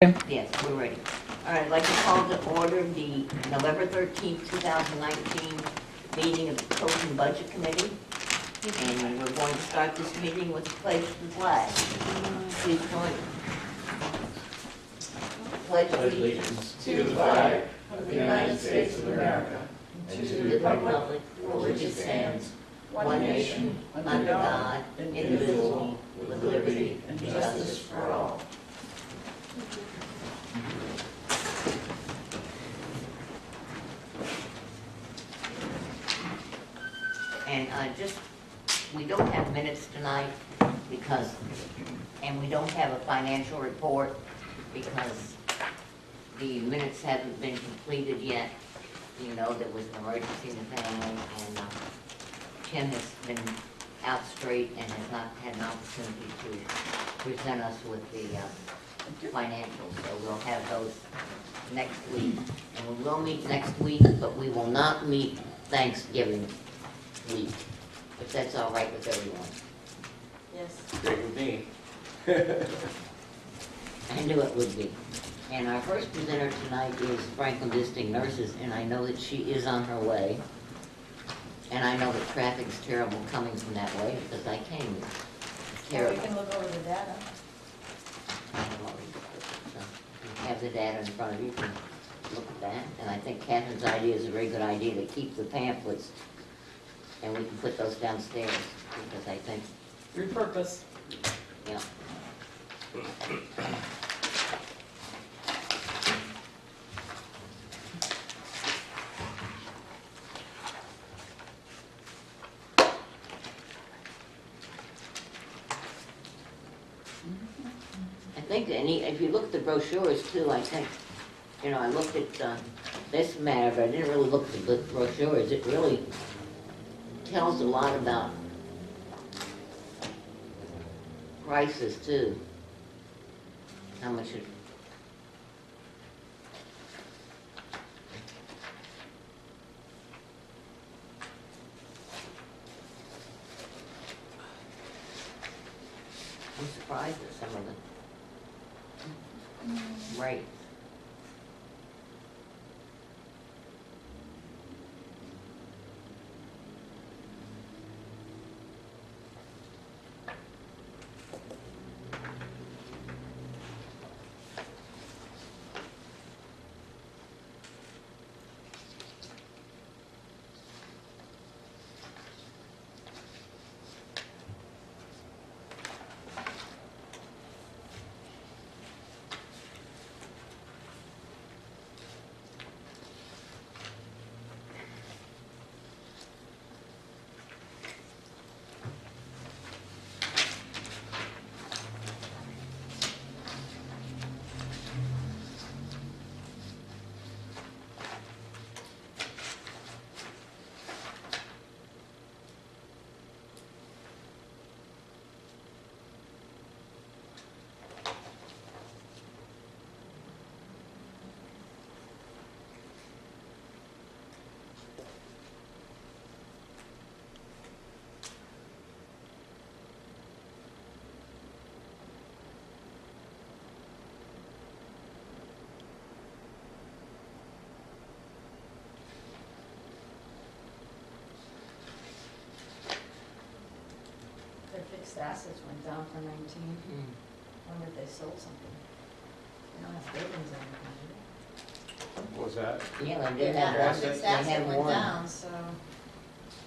Yes, we're ready. All right, I'd like to call to order the November 13th, 2019 meeting of the Tilton Budget Committee. And we're going to start this meeting with the pledge of the flag. Please join me. Pledge allegiance to the flag of the United States of America and to the republic for which it stands, one nation, under God, indivisible, with liberty and justice for all. And we don't have minutes tonight and we don't have a financial report because the minutes haven't been completed yet. You know, there was an emergency in the family, and Tim has been out straight and has not had an opportunity to present us with the financials. So we'll have those next week. And we will meet next week, but we will not meet Thanksgiving week, if that's all right with everyone. Yes. Great with me. I knew it would be. And our first presenter tonight is Franklin District Nurses, and I know that she is on her way. And I know that traffic's terrible coming from that way because I came. It's So terrible. we can look over the data. You have the data in front of you, you can look at that. And I think Catherine's idea is a very good idea to keep the pamphlets, and we can put those downstairs because I think, Repurpose. yeah. I think if you look at the brochures too, I think, you know, I looked at this matter, but I didn't really look at the brochures. It really tells a lot about prices too. How much it, I'm surprised at some of the rates. Their fixed assets went down for 19. Wonder if they sold something. They don't have buildings anymore. What was that? Yeah, they Their did have one. fixed They had asset went one. down, so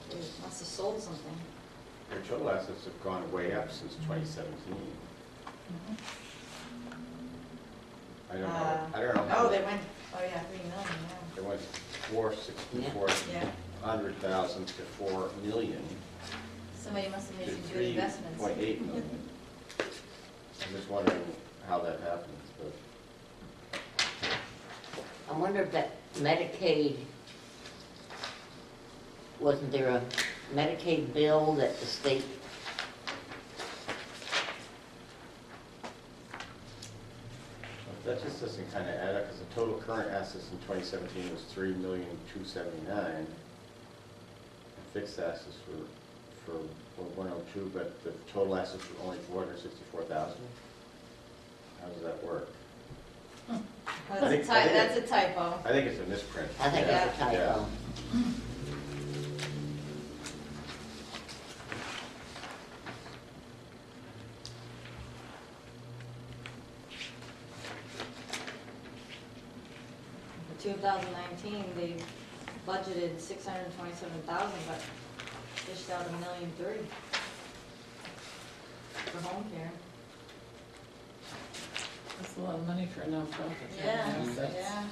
they must have sold something. Their total assets have gone way up since 2017. I don't know. Oh, they went, oh yeah, 3 million, yeah. They went 464 Yeah. 100,000 to 4 million Somebody must have made to some good investments. 3.8 million. I'm just wondering how that happens, but I wonder if that Medicaid, wasn't there a Medicaid bill that the state, that just doesn't kind of add up, because the total current assets in 2017 was 3,279,000. Fixed assets were 102, but the total assets were only 464,000. How does that work? That's a typo. I think it's a misprint. I think that's a Yeah. typo. For 2019, they budgeted 627,000, but dished out $1,030,000 for home care. That's a lot of money for a nonprofit. Yeah, That's- yeah.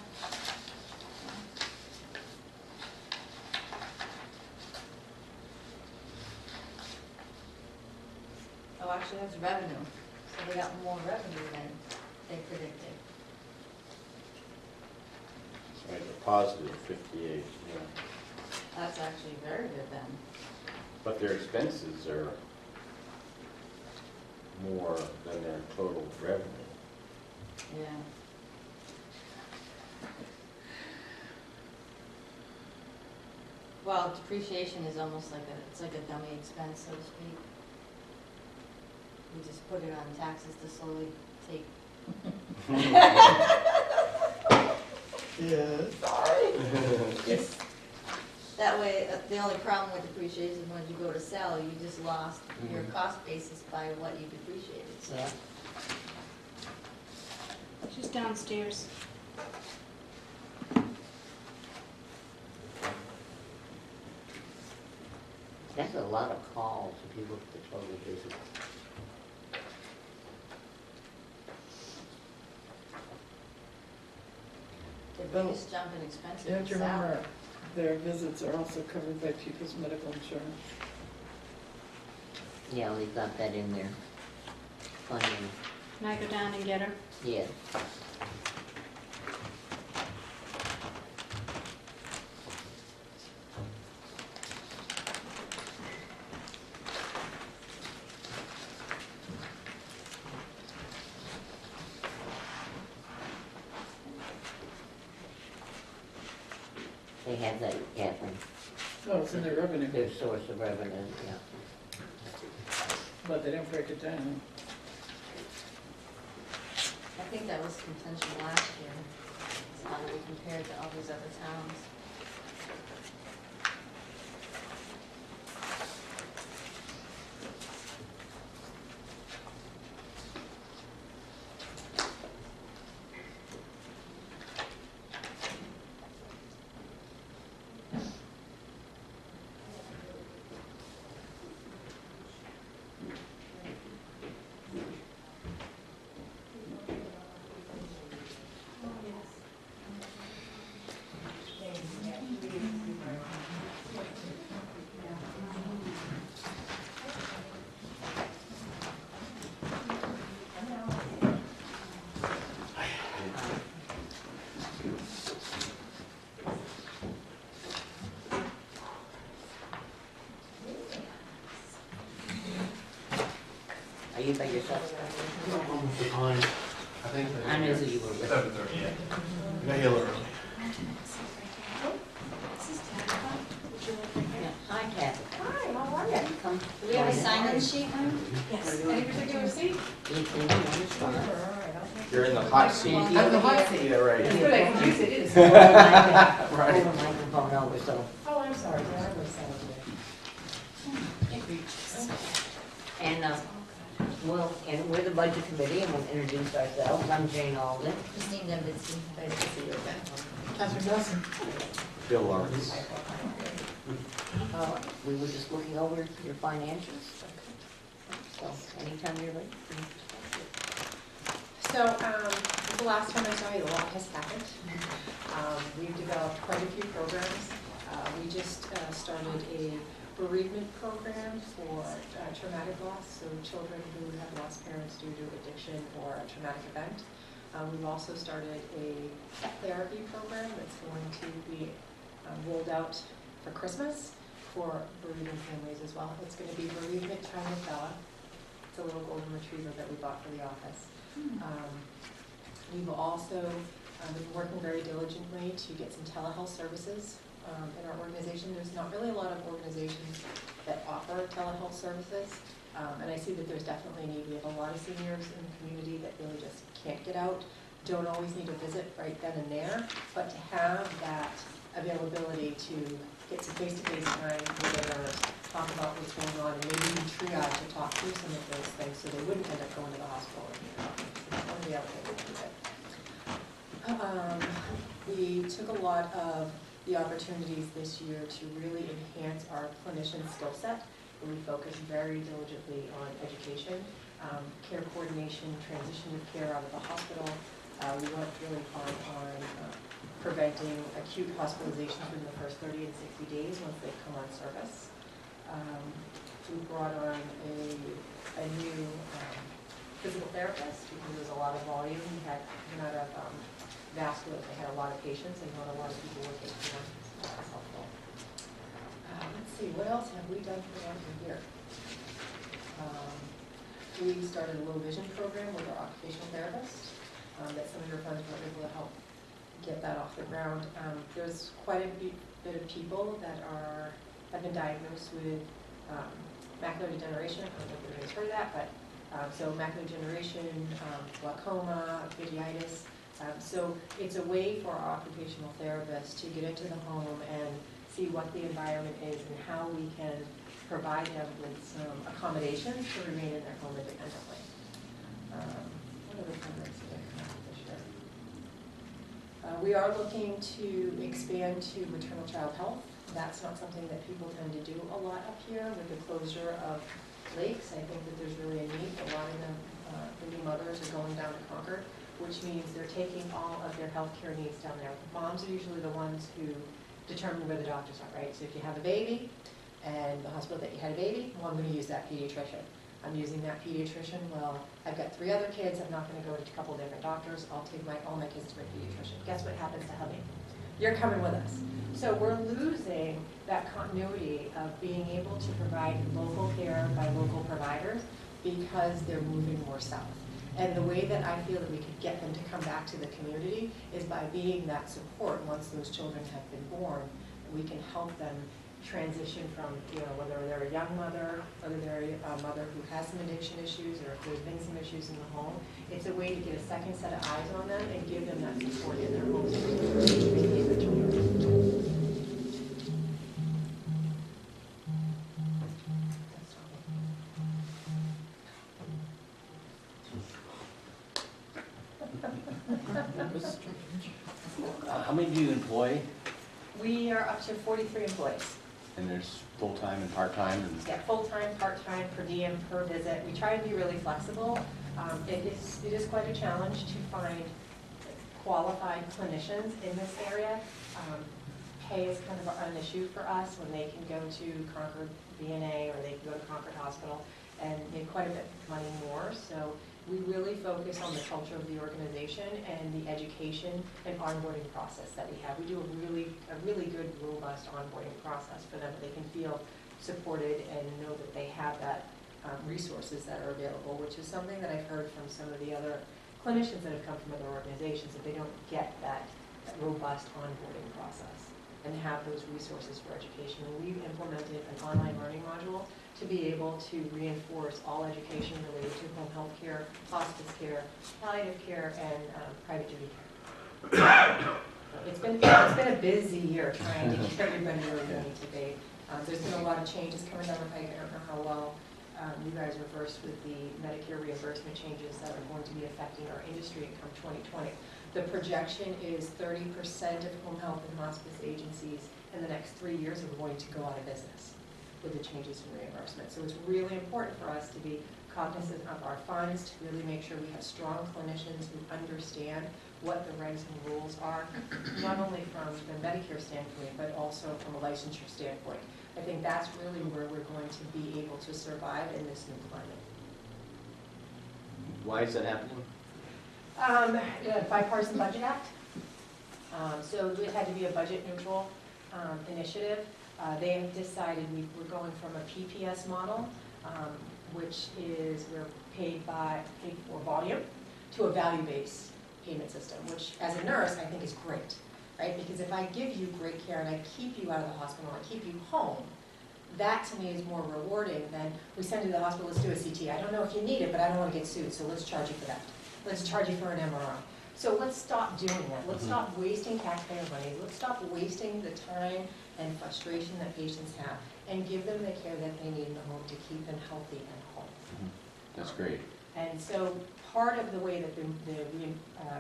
Oh, actually, that's revenue, so they got more revenue than they predicted. So it's a positive 58, yeah. That's actually very good then. But their expenses are more than their total revenue. Yeah. Well, depreciation is almost like it's like a dummy expense, so to speak. We just put it on taxes to slowly take. Yeah, sorry. Yes. That way, the only problem with depreciation is when you go to sell, you just lost your cost basis by what you depreciated, so. Yeah. She's downstairs. That's a lot of calls if you look at the total visits. The Well, biggest jump in expenses You have is to salary. remember, their visits are also covered by people's medical insurance. Yeah, we've got that in there. Funding, Can I go down and get her? yes. They have that, Catherine, Oh, it's in their revenue, their source of revenue, yeah. but they don't break it down. I think that was contention last year, is how we compared to all these other towns. Are you by yourself? Almost behind, I think. I knew who you were with. 7:30, yeah. I got here a little early. Yeah. Hi, Kathy. Hi, how are you? Come. Do we have a sign-in sheet now? Yes. Any particular seat? You're in the hot seat. I'm the hot seat. Yeah, right. It's good, I can use it, it is. Pull the Right. microphone over, so. Oh, I'm sorry, I was And, we're the budget committee, and we'll introduce ourselves. I'm Jane Alden. Christine Dembitsky. Nice to see you again. Catherine Nelson. Bill Lawrence. We were just looking over your financials. So, anytime you're ready. So, the last time I saw you, a lot has happened. We've developed quite a few programs. We just started a bereavement program for traumatic loss, so children who have lost parents due to addiction or a traumatic event. We've also started a pet therapy program that's going to be rolled out for Christmas for bereavement families as well. It's going to be bereavement time with Bella. It's a little golden retriever that we bought for the office. We've also been working very diligently to get some telehealth services in our organization. There's not really a lot of organizations that offer telehealth services, and I see that there's definitely a need. We have a lot of seniors in the community that really just can't get out. don't always need a visit right then and there, but to have that availability to get some face-to-face time with a nurse, talk about what's going on, and maybe even triage to talk through some of those things so they wouldn't end up going to the hospital. One of the other things we did. We took a lot of the opportunities this year to really enhance our clinician skill set. We focused very diligently on education, care coordination, transition of care out of the hospital. We worked really hard on preventing acute hospitalizations within the first 30 and 60 days once they come on service. We brought on a new physical therapist because there was a lot of volume. We had not a vascular, they had a lot of patients and not a lot of people working for them. That was helpful. Let's see, what else have we done throughout the year? We started a low vision program with our occupational therapist that some of your funds were able to help get that off the ground. There's quite a bit of people that have been diagnosed with macular degeneration. I don't know if everybody's heard of that, but so macular degeneration, glaucoma, uveitis. So it's a way for our occupational therapists to get into the home and see what the environment is and how we can provide them with some accommodations to remain in their home independently. What other programs did I come up with this year? We are looking to expand to maternal child health. That's not something that people tend to do a lot up here with the closure of lakes. I think that there's really a need. A lot of them, the new mothers are going down to Concord, which means they're taking all of their healthcare needs down there. The moms are usually the ones who determine where the doctors are, right? So if you have a baby and the hospital that you had a baby, well, I'm going to use that pediatrician. I'm using that pediatrician. Well, I've got 3 other kids. I'm not going to go to a couple different doctors. I'll take all my kids to my pediatrician. Guess what happens to hubby? You're coming with us. So we're losing that continuity of being able to provide local care by local providers because they're moving more south. And the way that I feel that we could get them to come back to the community is by being that support once those children have been born. We can help them transition from, whether they're a young mother, whether they're a mother who has some addiction issues, or if there's been some issues in the home. It's a way to get a second set of eyes on them and give them that support in their homes. How many do you employ? We are up to 43 employees. And there's full-time and part-time? Yeah, full-time, part-time, per diem, per visit. We try to be really flexible. It is quite a challenge to find qualified clinicians in this area. Pay is kind of an issue for us when they can go to Concord VNA or they can go to Concord Hospital and make quite a bit of money more. So we really focus on the culture of the organization and the education and onboarding process that we have. We do a really good, robust onboarding process for them. They can feel supported and know that they have that resources that are available, which is something that I've heard from some of the other clinicians that have come from other organizations, that they don't get that robust onboarding process and have those resources for education. And we've implemented an online learning module to be able to reinforce all education related to home health care, hospice care, palliative care, and private duty care. It's been a busy year trying to get everybody where we need to be. There's been a lot of changes coming down the pike. I don't know how well you guys are versed with the Medicare reimbursement changes that are going to be affecting our industry come 2020. The projection is 30% of home health and hospice agencies in the next 3 years are going to go out of business with the changes in reimbursement. So it's really important for us to be cognizant of our funds, to really make sure we have strong clinicians who understand what the regs and rules are, not only from the Medicare standpoint, but also from a licensure standpoint. I think that's really where we're going to be able to survive in this new climate. Why is that happening? The Bipartisan Budget Act. So it had to be a budget neutral initiative. They have decided we're going from a PPS model, which is we're paid for volume, to a value-based payment system, which as a nurse I think is great, right? Because if I give you great care and I keep you out of the hospital, I keep you home, that to me is more rewarding than we send you to the hospital, let's do a CT. I don't know if you need it, but I don't want to get sued, so let's charge you for that. Let's charge you for an MRI. So let's stop doing that. Let's stop wasting taxpayer money. Let's stop wasting the time and frustration that patients have and give them the care that they need in the home to keep them healthy at home. That's great. And so part of the way that the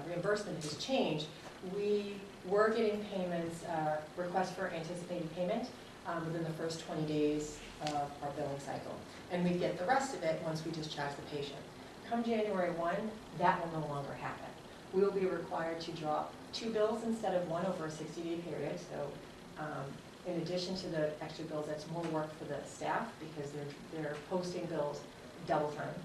reimbursement has changed, we were getting payments, requests for anticipated payment within the first 20 days of our billing cycle. And we get the rest of it once we discharge the patient. Come January 1, that will no longer happen. We will be required to drop 2 bills instead of 1 over a 60-day period. So in addition to the extra bills, that's more work for the staff because they're posting bills double time.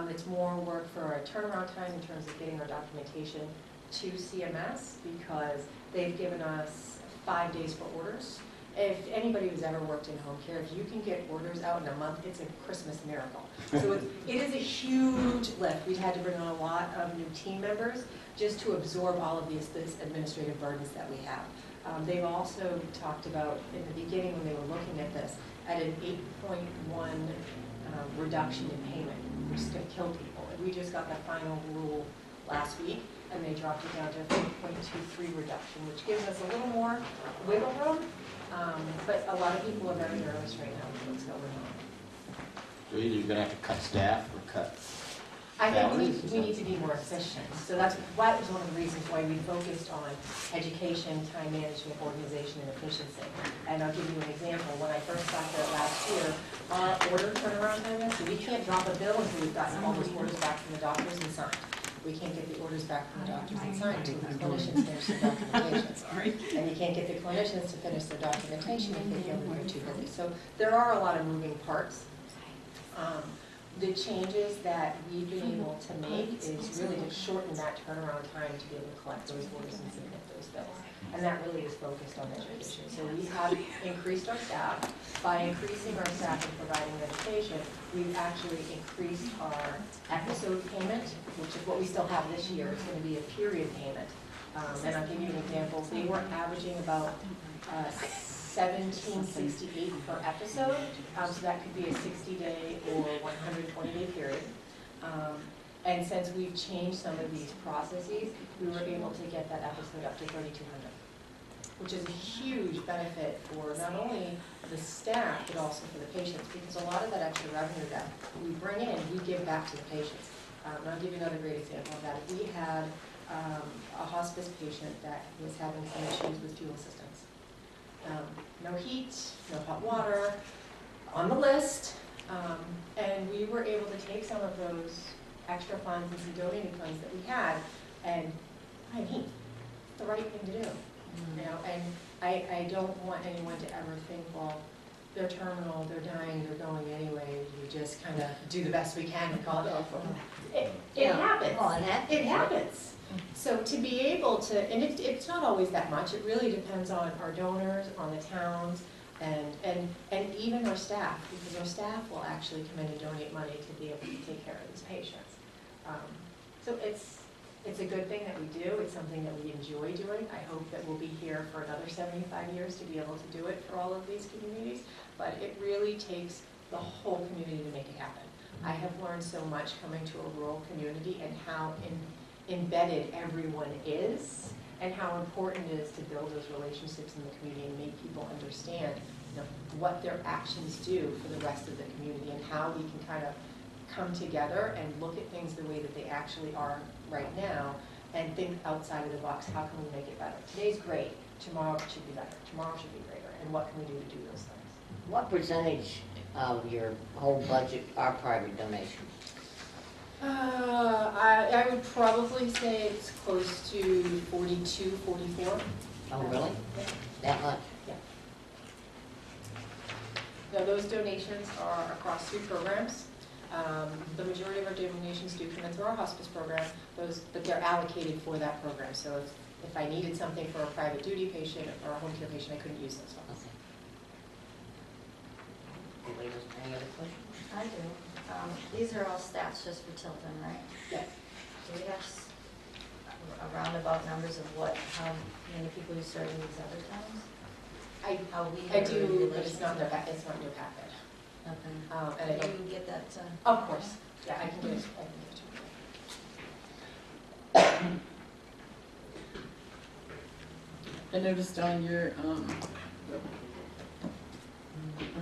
It's more work for our turnaround time in terms of getting our documentation to CMS because they've given us 5 days for orders. If anybody who's ever worked in home care, if you can get orders out in a month, it's a Christmas miracle. So it is a huge lift. We've had to bring on a lot of new team members just to absorb all of this administrative burdens that we have. They've also talked about, in the beginning when they were looking at this, at an 8.1 reduction in payment, which is going to kill people. And we just got the final rule last week, and they dropped it down to a 4.23 reduction, which gives us a little more wiggle room. But a lot of people are very nervous right now with what's going on. So either you're gonna have to cut staff or cut. I think we need to be more efficient. So that was one of the reasons why we focused on education, time management, organization, and efficiency. And I'll give you an example. When I first got there last year, our order turnaround time is, so we can't drop a bill until we've gotten all those orders back from the doctors and signed. We can't get the orders back from the doctors and signed until the clinicians finish their documentation. And you can't get the clinicians to finish their documentation if they feel that they're too busy. So there are a lot of moving parts. The changes that we've been able to make is really to shorten that turnaround time to be able to collect those orders and submit those bills. And that really is focused on education. So we have increased our staff. By increasing our staff and providing education, we've actually increased our episode payment, which is what we still have this year. It's going to be a period payment. And I'll give you an example. They were averaging about $17.68 per episode, so that could be a 60-day or 120-day period. And since we've changed some of these processes, we were able to get that episode up to $3,200, which is a huge benefit for not only the staff, but also for the patients, because a lot of that extra revenue that we bring in, we give back to the patients. And I'll give you another great example of that. If we had a hospice patient that was having some issues with fuel systems, no heat, no hot water, on the list, and we were able to take some of those extra funds and some donated funds that we had and buy heat. It's the right thing to do, you know. And I don't want anyone to ever think, well, they're terminal, they're dying, they're going anyway. We just kind of do the best we can and call it off. It happens. Well, it happens. So to be able to, and it's not always that much, it really depends on our donors, on the towns, and even our staff, because our staff will actually come in and donate money to be able to take care of these patients. So it's a good thing that we do, it's something that we enjoy doing. I hope that we'll be here for another 75 years to be able to do it for all of these communities, but it really takes the whole community to make it happen. I have learned so much coming to a rural community and how embedded everyone is, and how important it is to build those relationships in the community and make people understand, you know, what their actions do for the rest of the community and how we can kind of come together and look at things the way that they actually are right now and think outside of the box. How can we make it better? Today's great, tomorrow it should be better, tomorrow should be greater, and what can we do to do those things? What percentage of your whole budget are private donations? I would probably say it's close to 42, 44. Oh, really? Yeah. That much? Yeah. Now, those donations are across 3 programs. The majority of our donations do come in through our hospice program, but they're allocated for that program. So if I needed something for a private duty patient or a home care patient, I couldn't use those funds. Okay. Anybody else, any other questions? I do. These are all stats just for Tilton, right? Yes. Do we have a roundabout numbers of how many people you serve in these other towns? I do, but it's not in your packet. Okay. And I Can don't, you get that? of course. Yeah, I can do it. I noticed on your, I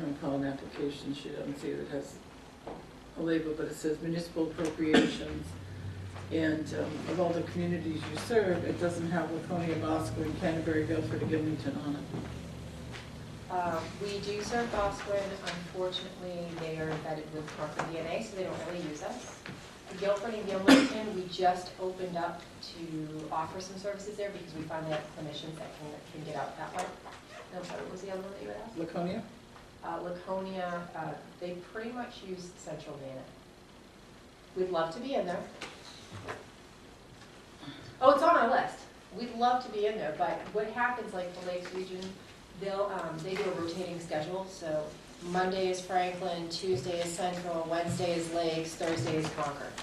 don't call it an application sheet, I don't see that it has a label, but it says municipal appropriations. And of all the communities you serve, it doesn't have Laconia, Boscawen, Canterbury, Guilford, or Gilmington on it. We do serve Boscawen. Unfortunately, they are embedded with Concord DNA, so they don't really use us. Guilford and Gilmington, we just opened up to offer some services there because we finally have clinicians that can get out that way. No, sorry, what was the other one that you had asked? Laconia? Laconia, they pretty much use Central Maine. We'd love to be in there. Oh, it's on our list. We'd love to be in there, but what happens, like the Lakes region, they do a rotating schedule, so Monday is Franklin, Tuesday is Central, Wednesday is Lakes, Thursday is Concord.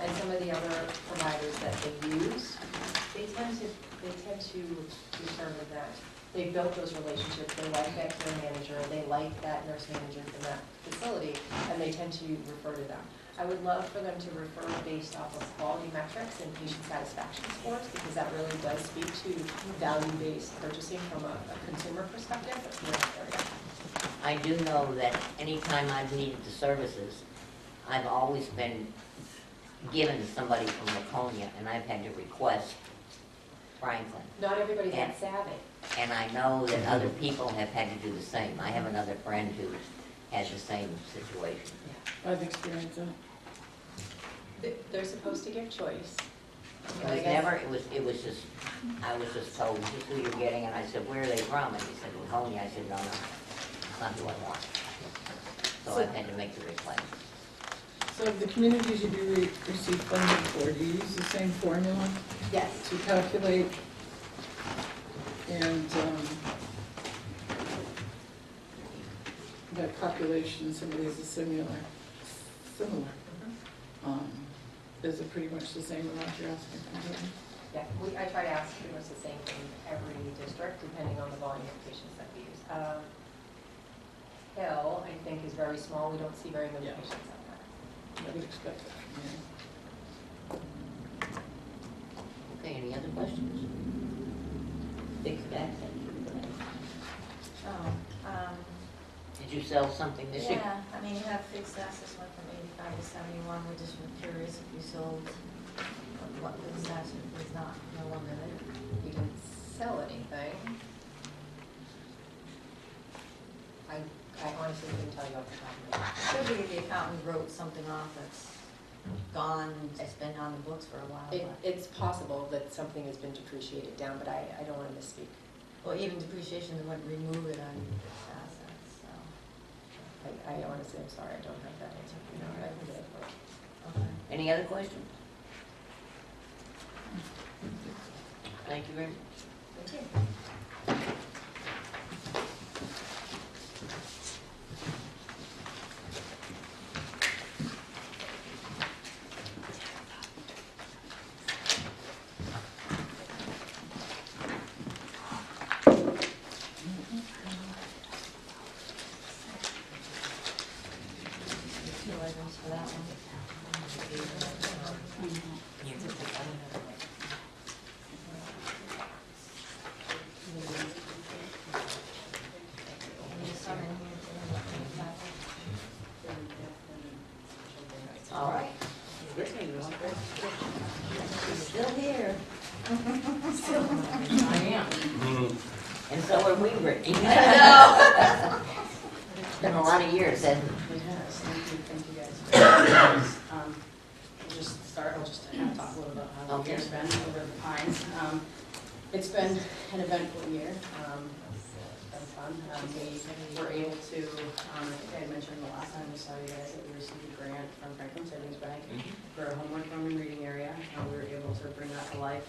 And some of the other providers that they use, they tend to determine that. They built those relationships, they like that care manager, they like that nurse manager in that facility, and they tend to refer to them. I would love for them to refer based off of quality metrics and patient satisfaction scores, because that really does speak to value-based purchasing from a consumer perspective in this area. I do know that anytime I've needed the services, I've always been given to somebody from Laconia, and I've had to request Franklin. Not everybody's Yeah. that savvy. And I know that other people have had to do the same. I have another friend who has the same situation. I've experienced that. They're supposed to give choice. It was never, it was just, I was just told, this is who you're getting, and I said, where are they from? And he said, Laconia. I said, no, it's not who I want. So I've had to make the request. So the communities you do receive funding for, do you use the same formula Yes. to calculate? And that population, some of these are similar. Is it pretty much the same amount you're asking for? Yeah, I try to ask pretty much the same thing in every district, depending on the volume of patients that we use. Hill, I think, is very small. We don't see very many Yeah. patients on that. I would expect that from Okay, any other questions? Big back, thank you for that. Did you sell something this year? Yeah, I mean, you have fixed assets went from 85 to 71, we're just curious if you sold what fixed asset was not, no longer there. We didn't sell anything. I honestly couldn't tell you off the top of my head. Especially if the accountant wrote something off that's gone, it's been on the books for a while, but, It's possible that something has been depreciated down, but I don't want to misspeak. or even depreciation, they wouldn't remove it on fixed assets, so, I honestly, I'm sorry, I don't have that answer. No, I can get it for you. okay. Any other questions? Thank you very much. Thank you. Two items for that one. There's some in here too. All right. Still here. I am. And so are we, Ricky. It's been a lot of years, hasn't it? It has, thank you guys. I'll just talk a little about how the Okay. year's been over the Pines. It's been an eventful year, it's been fun. We were able to, I think I had mentioned the last time we saw you guys that we received a grant from Franklin Savings Bank for a homework room and reading area. We were able to bring that to life.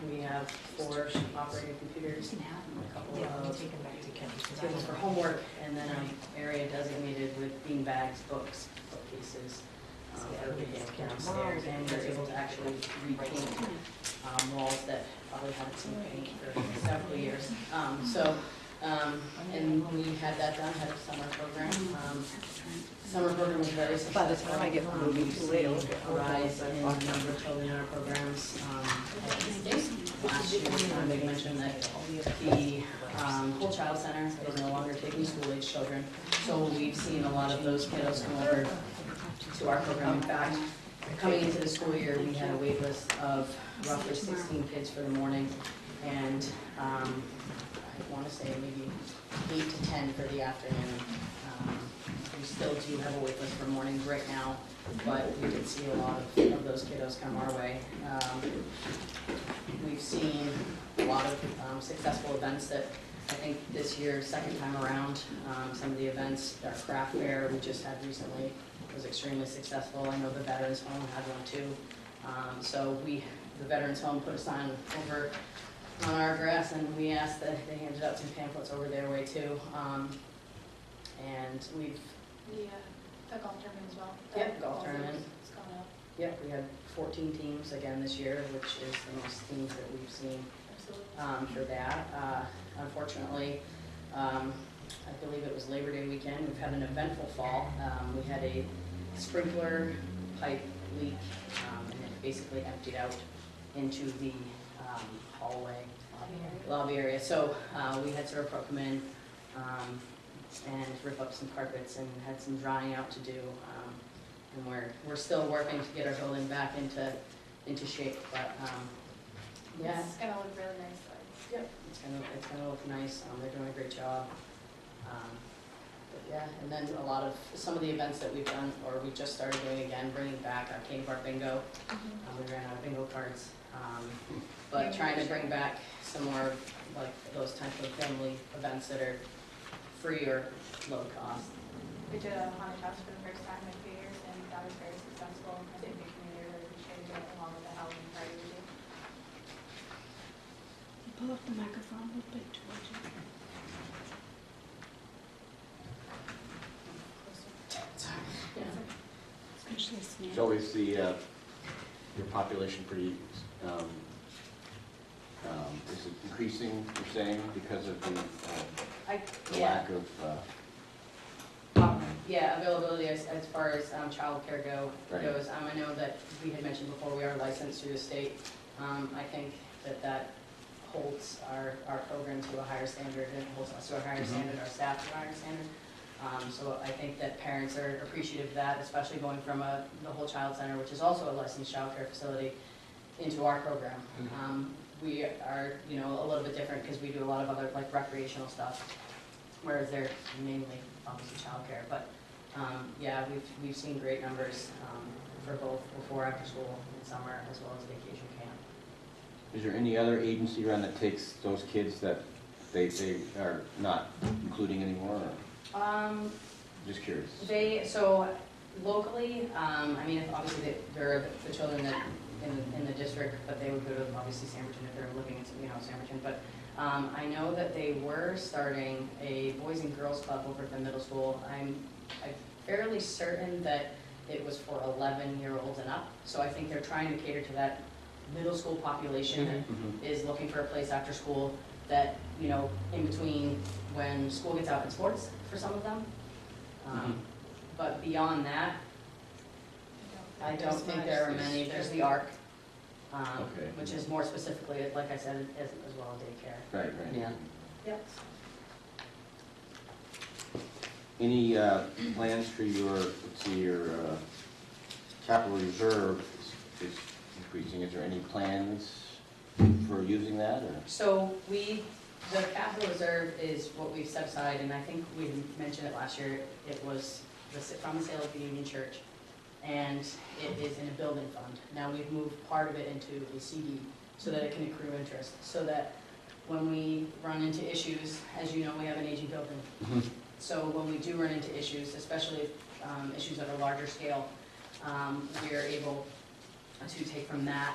We have 4 operating computers, a couple of tables for homework, and then an area designated with bean bags, books, bookcases, for people downstairs, and we were able to actually repaint walls that probably hadn't seen paint for several years. And we had that done, had a summer program. Summer program was very successful. By the time I get home, We've seen a rise in the number of children in our programs. Last last year, they mentioned that the whole child center is no longer taking school-age children. So we've seen a lot of those kiddos come over to our program. In fact, coming into the school year, we had a wait list of roughly 16 kids for the morning, and I want to say maybe 8 to 10 for the afternoon. We still do have a wait list for mornings right now, but we did see a lot of those kiddos come our way. We've seen a lot of successful events that I think this year, second time around, some of the events, our craft fair we just had recently was extremely successful. I know the Veterans Home had one too. So the Veterans Home put a sign over on our grass, and we asked that they handed out some pamphlets over their way too. And we've The golf tournament as well. Yep, golf tournament. It's coming up. Yep, we had 14 teams again this year, which is the most teams that we've seen Absolutely. for that. Unfortunately, I believe it was Labor Day weekend. We've had an eventful fall. We had a sprinkler pipe leak, and it basically emptied out into the hallway lobby area. So we had Servpro come in and rip up some carpets and had some drying out to do. And we're still working to get our building back into shape, but yeah. It's gonna look really nice though. Yep, it's gonna look nice. They're doing a great job. But yeah, and then some of the events that we've done, or we just started doing again, bringing back our Candy Bar Bingo. We ran out of bingo cards, but trying to bring back some more like those type of family events that are free or low cost. We did a haunted house for the first time in a few years, and that was very successful. I think the community really appreciated it, along with the Halloween party we did. Pull up the microphone a little bit towards you. Especially snakes. So is your population pretty, is it increasing, you're saying, because of the Yeah. lack of, Yeah, availability as far as childcare Right. goes. I know that we had mentioned before, we are licensed through the state. I think that holds our program to a higher standard, and holds us to a higher standard, our staff to a higher standard. So I think that parents are appreciative of that, especially going from the whole child center, which is also a licensed childcare facility, into our program. We are, a little bit different because we do a lot of other like recreational stuff, whereas they're mainly obviously childcare. But yeah, we've seen great numbers for both before, after school, and summer, as well as vacation camp. is there any other agency around that takes those kids that they are not including anymore, or? Just curious. So locally, obviously there are the children that in the district, but they would go to obviously Sanberton if they're looking at Sanberton. But I know that they were starting a Boys and Girls Club over at the middle school. I'm fairly certain that it was for 11-year-olds and up. So I think they're trying to cater to that middle school population that is looking for a place after school that, in between when school gets out in sports for some of them. But beyond that, I don't think there are many. There's the ARC, which is more specifically, like I said, as well as daycare. Right. Yeah. Yep. Any plans for your capital reserve is increasing? Is there any plans for using that, or? So the capital reserve is what we've set aside, and I think we mentioned it last year. It was from the sale of the Union Church, and it is in a building fund. Now we've moved part of it into a CD so that it can accrue interest, so that when we run into issues, as you know, we have an aging building. So when we do run into issues, especially issues at a larger scale, we are able to take from that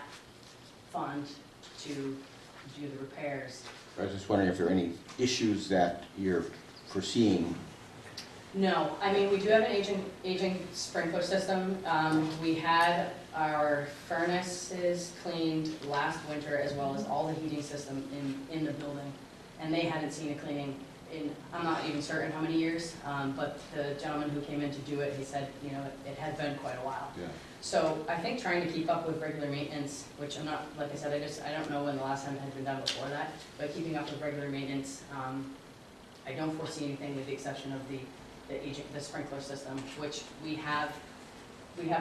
fund to do the repairs. I was just wondering if there are any issues that you're foreseeing. No, we do have an aging sprinkler system. We had our furnaces cleaned last winter, as well as all the heating system in the building, and they hadn't seen a cleaning I'm not even certain how many years, but the gentleman who came in to do it, he said, you know, it had been quite a while. Yeah. So I think trying to keep up with regular maintenance, which I'm not, like I said, I don't know when the last time it had been done before that, but keeping up with regular maintenance, I don't foresee anything with the exception of the sprinkler system, which we have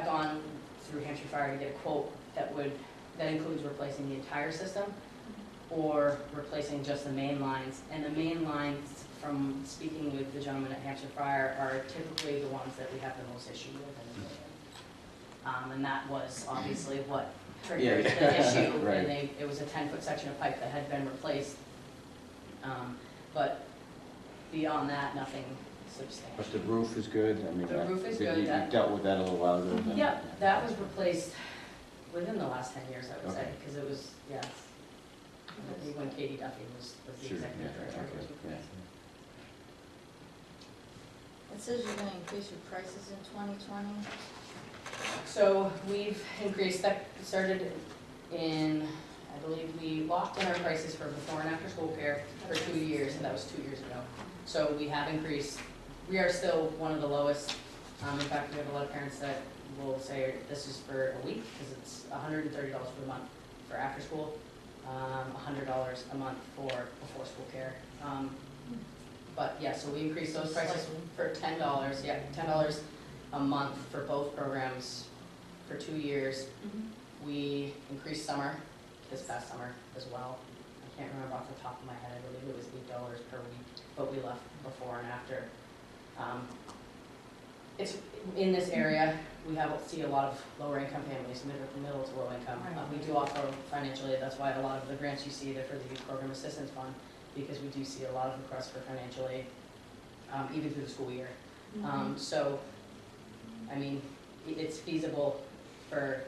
gone through Hampshire Fire to get a quote that includes replacing the entire system or replacing just the main lines. And the main lines, from speaking with the gentleman at Hampshire Fire, are typically the ones that we have the most issue with in the building. And that was obviously what triggered the issue. Right. And it was a 10-foot section of pipe that had been replaced. But beyond that, nothing substantial. But the roof is good, I mean. The roof is good, You dealt with that a little while ago. then? Yep, that was replaced within the last 10 years, I would say, Okay. because it was, yes. When Katie Duffy was the Sure, executive yeah, director. okay, it was yeah. replaced. It says you're gonna increase your prices in 2020. So we've increased, that started in, I believe we locked in our prices for before and after school care for 2 years, and that was 2 years ago. So we have increased, we are still one of the lowest. In fact, we have a lot of parents that will say this is for a week, because it's $130 for the month for after school, $100 a month for before school care. But yeah, so we increased those prices for $10, yeah, $10 a month for both programs for 2 years. We increased summer, this past summer as well. I can't remember off the top of my head, I believe it was $8 per week, but we left before and after. It's, in this area, we see a lot of lower income families, middle to low income. We do offer financial aid, that's why a lot of the grants you see, they're for the Youth Program Assistance Fund, because we do see a lot of requests for financial aid, even through the school year. So, I mean, it's feasible for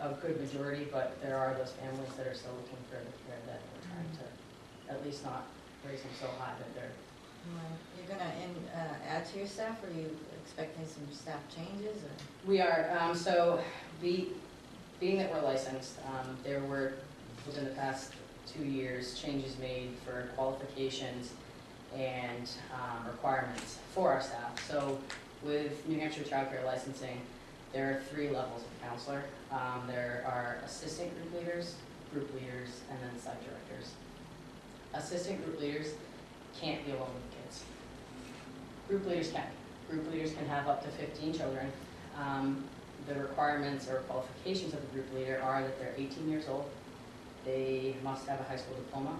a good majority, but there are those families that are still looking for the care that we're trying to at least not raise them so high that they're. You're gonna add to your staff, or are you expecting some staff changes, or? We are, so being that we're licensed, there were, within the past 2 years, changes made for qualifications and requirements for our staff. So with New Hampshire Child Care licensing, there are 3 levels of counselor. There are assistant group leaders, and then site directors. Assistant group leaders can't be alone with kids. Group leaders can. Group leaders can have up to 15 children. The requirements or qualifications of the group leader are that they're 18 years old, they must have a high school diploma,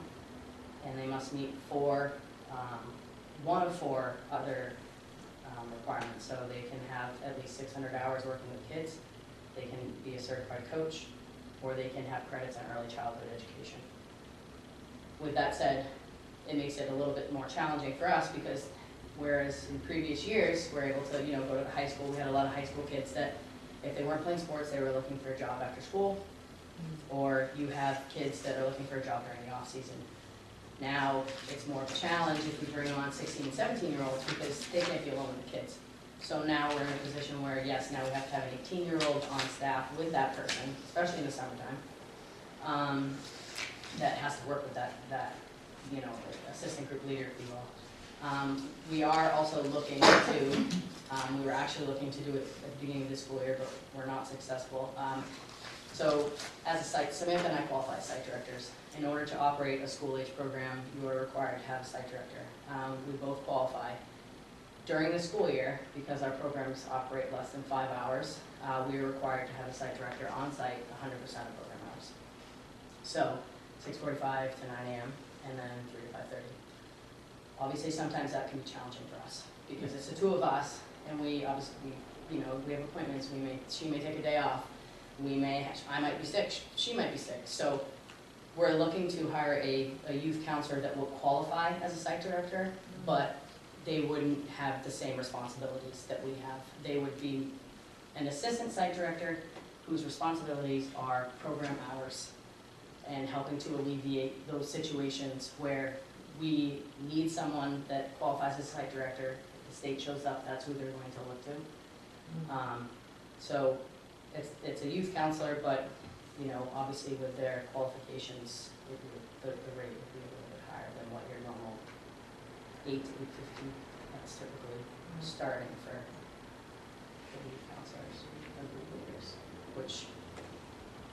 and they must meet one of 4 other requirements. So they can have at least 600 hours working with kids, they can be a certified coach, or they can have credits in early childhood education. With that said, it makes it a little bit more challenging for us, because whereas in previous years, we're able to, go to high school, we had a lot of high school kids that if they weren't playing sports, they were looking for a job after school, or you have kids that are looking for a job during the off season. Now, it's more of a challenge if we bring on 16 and 17-year-olds, because they can't be alone with the kids. So now we're in a position where, yes, now we have to have an 18-year-old on staff with that person, especially in the summertime, that has to work with that assistant group leader, if you will. We are also looking to, we were actually looking to do it at the beginning of this school year, but we're not successful. So as a site, Samantha and I qualify as site directors. In order to operate a school-age program, you are required to have a site director. We both qualify. During the school year, because our programs operate less than 5 hours, we are required to have a site director on site 100% of program hours. So 6:45 to 9 a.m. and then 3 to 5:30. Obviously, sometimes that can be challenging for us, because it's the 2 of us, and we obviously, we have appointments. She may take a day off. I might be sick. She might be sick. So we're looking to hire a youth counselor that will qualify as a site director, but they wouldn't have the same responsibilities that we have. They would be an assistant site director whose responsibilities are program hours and helping to alleviate those situations where we need someone that qualifies as a site director. If the state shows up, that's who they're going to look to. So it's a youth counselor, but obviously with their qualifications, the rate would be a little bit higher than what your normal 8 to 8:50. That's typically starting for the lead counselors and group leaders, which,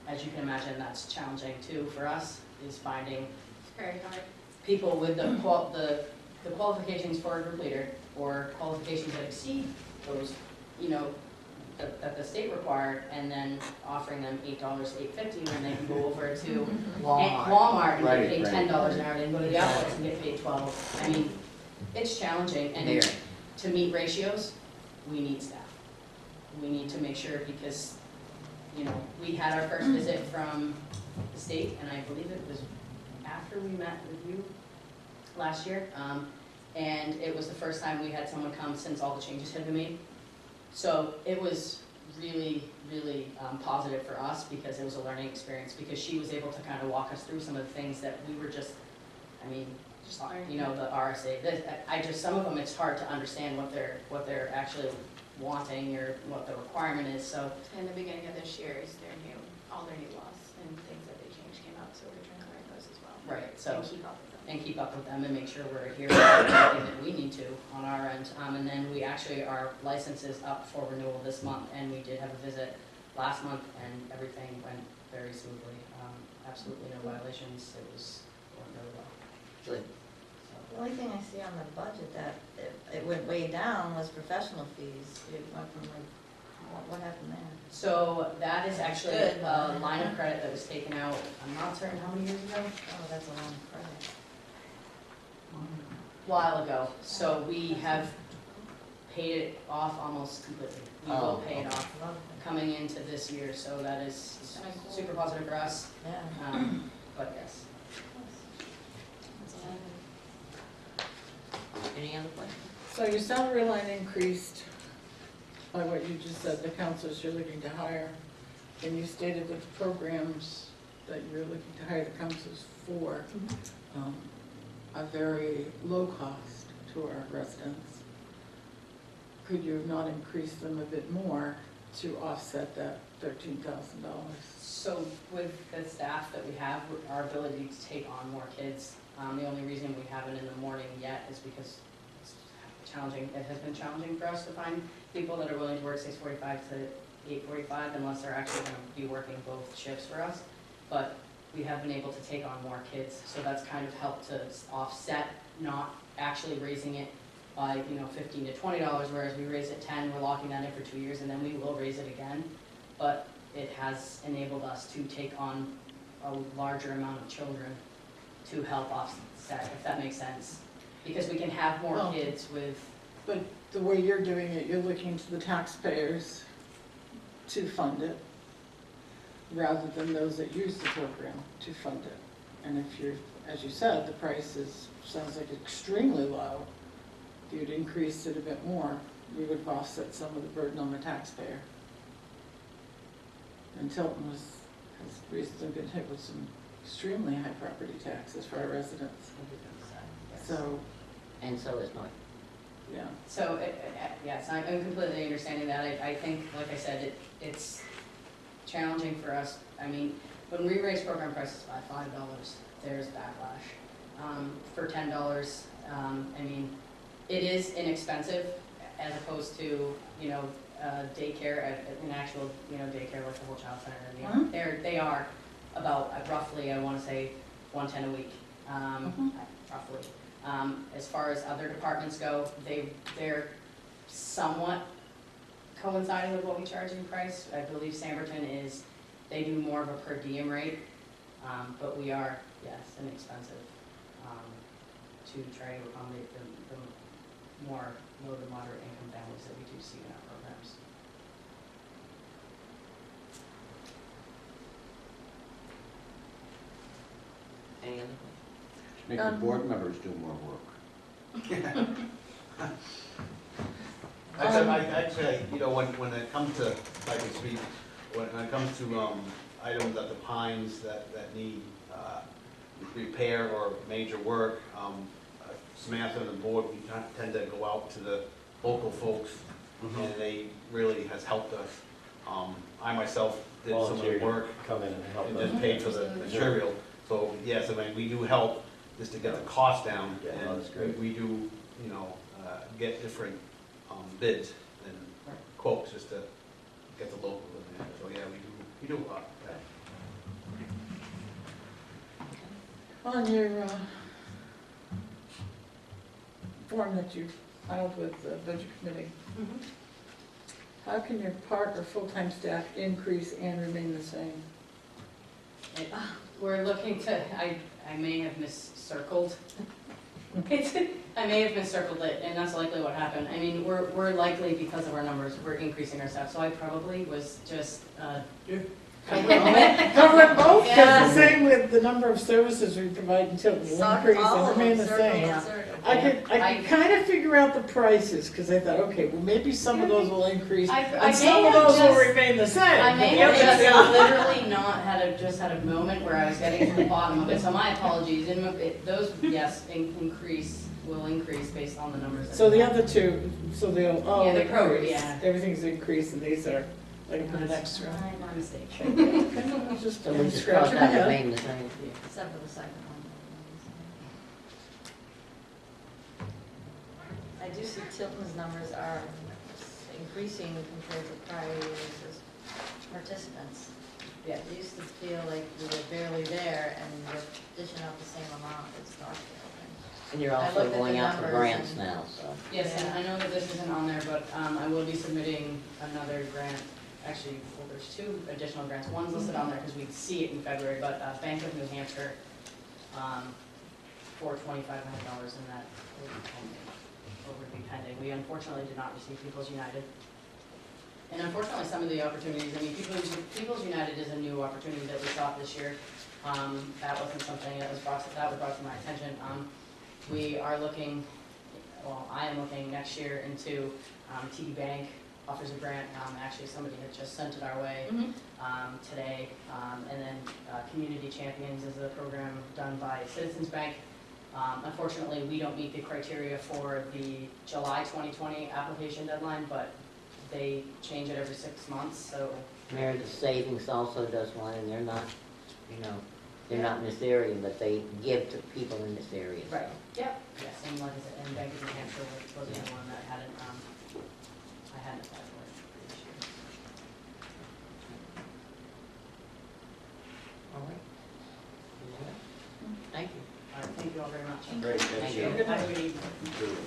as you can imagine, that's challenging too for us, is finding It's very hard. people with the qualifications for a group leader or qualifications that exceed those, you know, that the state required, and then offering them $8, $8.50 when they can go over to Walmart and Right, get paid right. $10 an hour, then go to the outlets and get paid $12. I mean, it's challenging, and Very. to meet ratios, we need staff. We need to make sure, because, you know, we had our first visit from the state, and I believe it was after we met with you last year, and it was the first time we had someone come since all the changes had been made. So it was really, really positive for us, because it was a learning experience, because she was able to kind of walk us through some of the things that we were just, I mean, just, you know, the RSA, some of them, it's hard to understand what they're actually wanting or what the requirement is, so. In the beginning of this year is all their new laws and things that they changed came out, so we're trying to learn those as well. Right, so. And keep up with them. And make sure we're adhering to everything that we need to on our end. And then we actually, our license is up for renewal this month, and we did have a visit last month, and everything went very smoothly. Absolutely no violations. It went really well. Good. The only thing I see on the budget that it went way down was professional fees. It went from like, what happened there? So that is actually Good. a line of credit that was taken out, I'm not certain how many years ago, Oh, that's a long credit. a while ago. So we have paid it off almost completely. We will Oh, pay it off Love coming into this year, so that is super positive for us. it. Yeah. But yes. That's all I have. Any other questions? So your salary line increased by what you just said, the counselors you're looking to hire, and you stated that the programs that you're looking to hire the counselors for are very low cost to our residents. Could you have not increased them a bit more to offset that $13,000? So with the staff that we have, our ability to take on more kids, the only reason we haven't in the morning yet is because it's challenging. It has been challenging for us to find people that are willing to work 6:45 to 8:45 unless they're actually going to be working both shifts for us. But we have been able to take on more kids, so that's kind of helped to offset not actually raising it by, you know, $15 to $20, whereas we raise it 10, we're locking that in for 2 years, and then we will raise it again. But it has enabled us to take on a larger amount of children to help offset, if that makes sense. Because we can have more Well, kids with, But the way you're doing it, you're looking to the taxpayers to fund it, rather than those that use the program to fund it. And if you're, as you said, the price sounds like extremely low, if you'd increase it a bit more, we would offset some of the burden on the taxpayer. And Tilton has recently been hit with some extremely high property taxes for our residents. So, And so is North. yeah. so, yes, I'm completely understanding that. I think, like I said, it's challenging for us. I mean, when we raise program prices by $5, there's backlash. For $10, I mean, it is inexpensive as opposed to, you know, daycare, an actual, you know, daycare like the whole child center. I mean, they are about roughly, I want to say, $110 a week, roughly. As far as other departments go, they're somewhat coinciding with what we charge in price. I believe Samberton they do more of a per diem rate, but we are, yes, inexpensive to try to accommodate the more low to moderate income families that we do see in our programs. Any other questions? Make the board members do more work. I'd say, you know, when it comes to, if I can speak, when it comes to items at the Pines that need repair or major work, Samantha and the board, we tend to go out to the local folks, and they really has helped us. I myself did some of the Volunteered to work come in and help and them. just paid for the material. So yes, I mean, we do help just to get the cost down. Yeah, And that's great. we do you know, get different bids and quotes just to get the local in there. So, yeah, we do a lot. Yeah. On your form that you filed with the budget committee, how can your part or full-time staff increase and remain the same? We're looking to, I may have miscircled. I may have miscircled it, and that's likely what happened. I mean, we're likely, because of our numbers, we're increasing our staff, so I probably was just, Cover both, Yeah. because the same with the number of services we provide until we increase and remain the same. I could kind of figure out the prices, because I thought, okay, well, maybe some of those will increase, I and some may of have those will just- remain the same. I may But have the just others- literally not had a moment where I was getting to the bottom of it, so my apologies. And those, yes, will increase based on the numbers. that So we the have. other two, so they'll all Yeah, the pro- increase. yeah. Everything's increased, and these are, I can put an extra. My mistake. Just So we just scratch cross my out head. remain the same. Except for the second one. I do see Tilton's numbers are increasing compared to prior years as participants. Yeah. It used to feel like we were barely there and we're dishing out the same amount as Northfield. And you're I also looked at going the out for numbers grants and- now, so. Yes, and I know that this isn't on there, but I will be submitting another grant. Actually, well, there's two additional grants. One's listed on there because we'd see it in February, but Bank of New Hampshire for $2,500, and that would be pending. We unfortunately did not receive People's United. And unfortunately, some of the opportunities, I mean, People's United is a new opportunity that we sought this year. That wasn't something that was brought to my attention. We are looking, well, I am looking next year into TD Bank offers a grant. Actually, somebody had just sent it our way today. And then Community Champions is a program done by Citizens Bank. Unfortunately, we don't meet the criteria for the July 2020 application deadline, but they change it every 6 months, so. Meredith Savings also does one, and they're not, you know, they're not in this area, but they give to people in this area. so. Right. Yep. Yes, and like I said, and Bank of New Hampshire was the one that I hadn't applied for this year. All right. Thank you. All right, thank you all very much. Great, thank Thank you. you. Have a good evening. You too.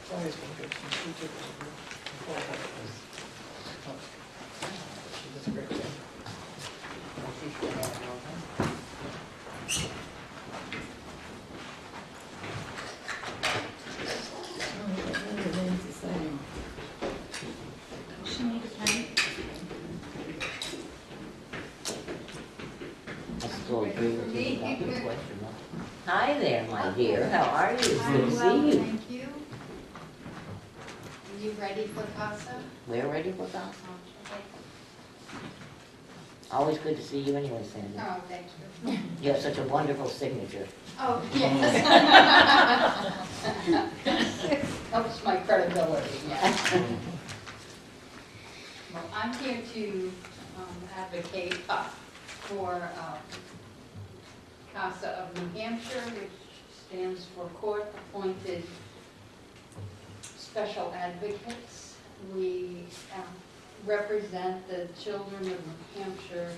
It's always been good. She took it before that was- She does a great job. Well, she should have it all done. Oh, it remains the same. She need a pen? I still agree with you about the question. Hi there, my dear. How are you? It's good to see well, you. thank you. Are you ready for CASA? We're ready for that. Okay. Always good to see you anyway, Sandy. Oh, thank you. You have such a wonderful signature. Oh, yes. Helps my credibility, yes. Well, I'm here to advocate for CASA of New Hampshire, which stands for Court-Appointed Special Advocates. We represent the children of New Hampshire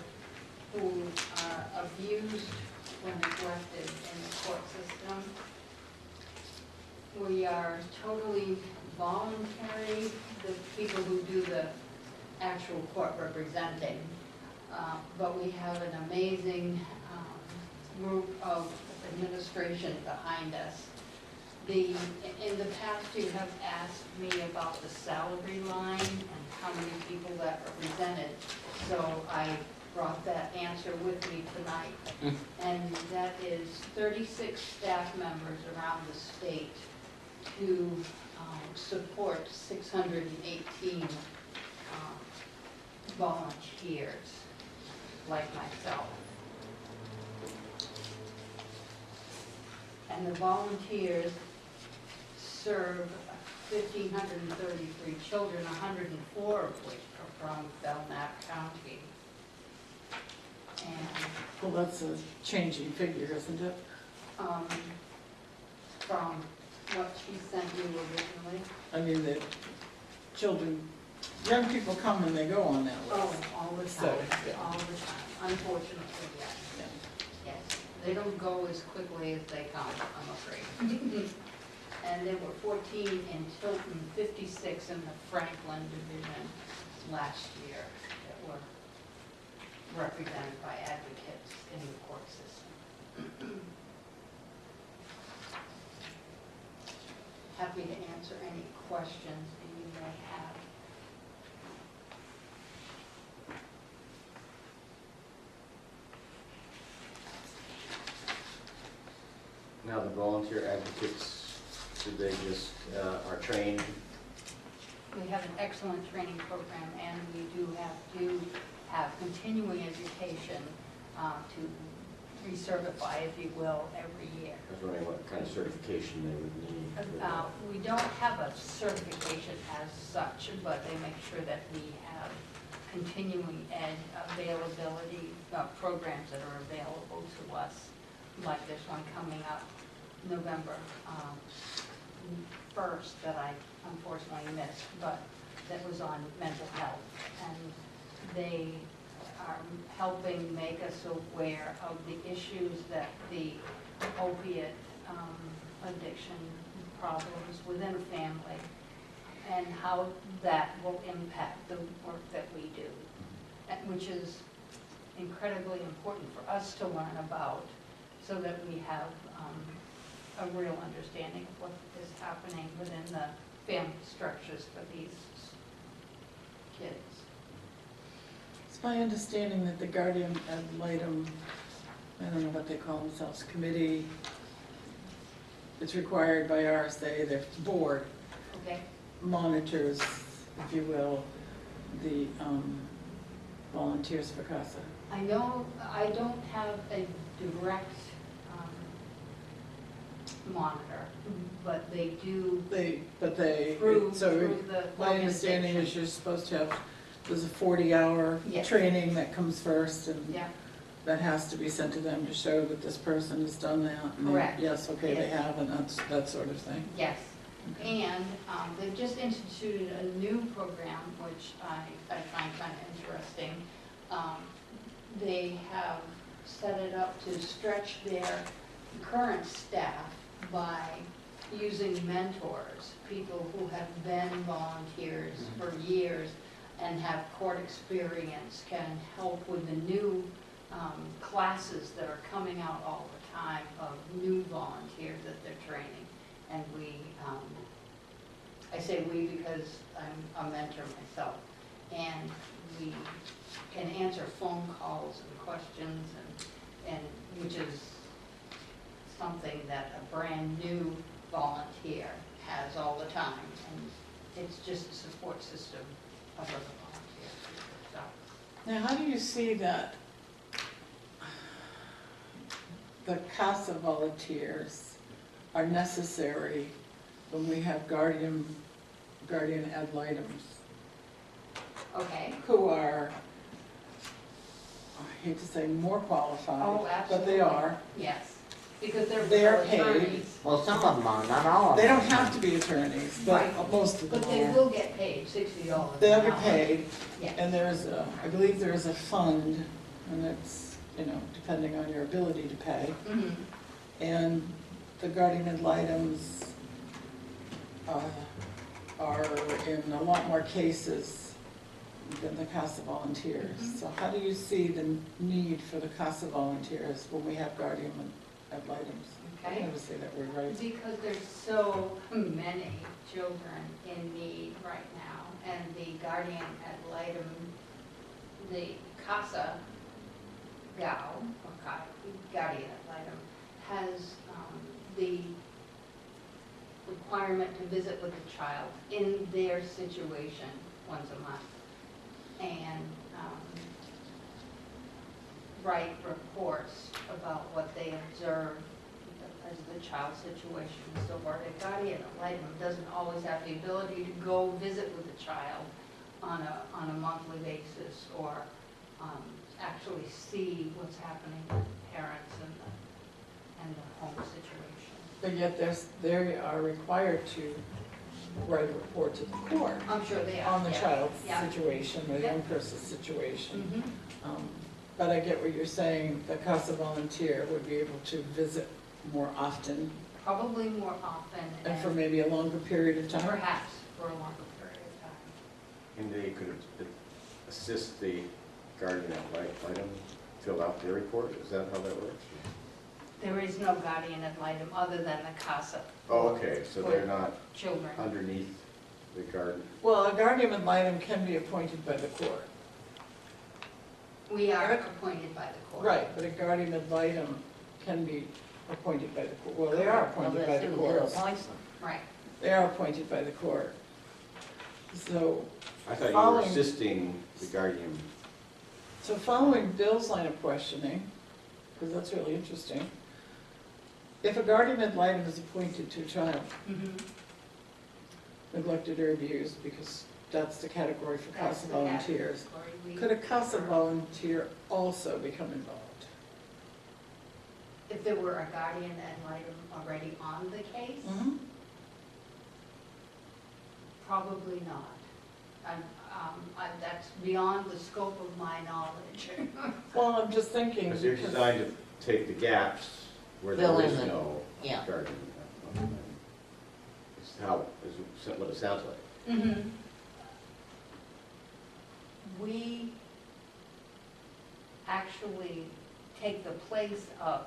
who are abused or neglected in the court system. We are totally voluntary, the people who do the actual court representing. But we have an amazing group of administration behind us. In the past, you have asked me about the salary line and how many people that represented. So I brought that answer with me tonight. And that is 36 staff members around the state who support 618 volunteers like myself. And the volunteers serve 1,533 children, 104 of which are from Belknap County. And Well, that's a changing figure, isn't it? from what she sent you originally. I mean, the children, young people come and they go on that Oh, list. all the So, time, yeah. all the time, unfortunately, yes. Yes, they don't go as quickly as they come, I'm afraid. And there were 14 in Tilton, 56 in the Franklin division last year that were represented by advocates in the court system. Happy to answer any questions that you may have. Now, the volunteer advocates, do they just, are trained? We have an excellent training program, and we do have continuing education to recertify, if you will, every year. I was wondering what kind of certification they would need. We don't have a certification as such, but they make sure that we have continuing ed availability, programs that are available to us, like this one coming up November 1st that I unfortunately missed, but that was on mental health. And they are helping make us aware of the issues that the opiate addiction problems within a family and how that will impact the work that we do, which is incredibly important for us to learn about so that we have a real understanding of what is happening within the family structures for these kids. It's my understanding that the guardian ad litem, I don't know what they call themselves, committee, it's required by RSA, the board Okay? monitors, if you will, the volunteers for CASA. I know I don't have a direct monitor, but they do But they, through so the my understanding is organization. you're supposed to have, there's a 40-hour Yes. training that comes first, and Yeah, that has to be sent to them to show that this person has done that. and they- Correct. Yes, okay, they Yes. have, and that's, that sort of thing. yes. And they've just instituted a new program, which I find kind of interesting. They have set it up to stretch their current staff by using mentors, people who have been volunteers for years and have court experience, can help with the new classes that are coming out all the time of new volunteers that they're training. And we, I say we because I'm a mentor myself, and we can answer phone calls and questions, and which is something that a brand new volunteer has all the time, and it's just a support system of other volunteers. So, Now, how do you see that the CASA volunteers are necessary when we have guardian ad litems okay. who are, I hate to say more qualified, Oh, but they absolutely. are. Yes, because they're They're real paid. attorneys, Well, some of them are, not all of them. They don't have to be attorneys, but Right. most of them but they are. will get paid $60 They'll an get hour. paid, Yeah. and there's a, I believe there is a fund, and it's, you know, depending on your ability to pay. Mhm. And the guardian ad litems are in a lot more cases than the CASA volunteers. Mhm. So how do you see the need for the CASA volunteers when we have guardian ad litems? I Okay. never say that word right. Because there's so many children in need right now, and the guardian ad litem, the CASA gal, or guardian ad litem, has the requirement to visit with the child in their situation once a month, and write reports about what they observe as the child's situation and so forth. A guardian ad litem doesn't always have the ability to go visit with the child on a monthly basis, or actually see what's happening with the parents and the home situation. But yet they are required to write a report to the court I'm sure they are. on the yeah. child's Yeah. situation, or the Yeah. young person's situation. Mhm. But I get what you're saying, the CASA volunteer would be able to visit more often Probably more often and for maybe a longer period of time. perhaps for a longer period of time. And they could assist the guardian ad litem fill out their report? Is that how that works? There is no guardian ad litem other than the CASA Oh, okay, so they're not children. underneath the guardian. Well, a guardian ad litem can be appointed by the court. We are appointed by the court. Right, but a guardian ad litem can be appointed by the court. Well, they are appointed by the court. Right. They are appointed by the court. So, I thought you were Following- assisting the guardian. so following Bill's line of questioning, because that's really interesting, if a guardian ad litem is appointed to a child Mhm. neglected or abused, because that's the category for That's CASA the volunteers, category we- could a CASA volunteer also become involved? If there were a guardian ad litem already on the case, Mm-hmm. probably not. That's beyond the scope of my knowledge. Well, I'm just thinking, Because they're because, designed to take the gaps where Fill there in is the- no yeah. guardian. It's what it sounds like. Mhm. We actually take the place of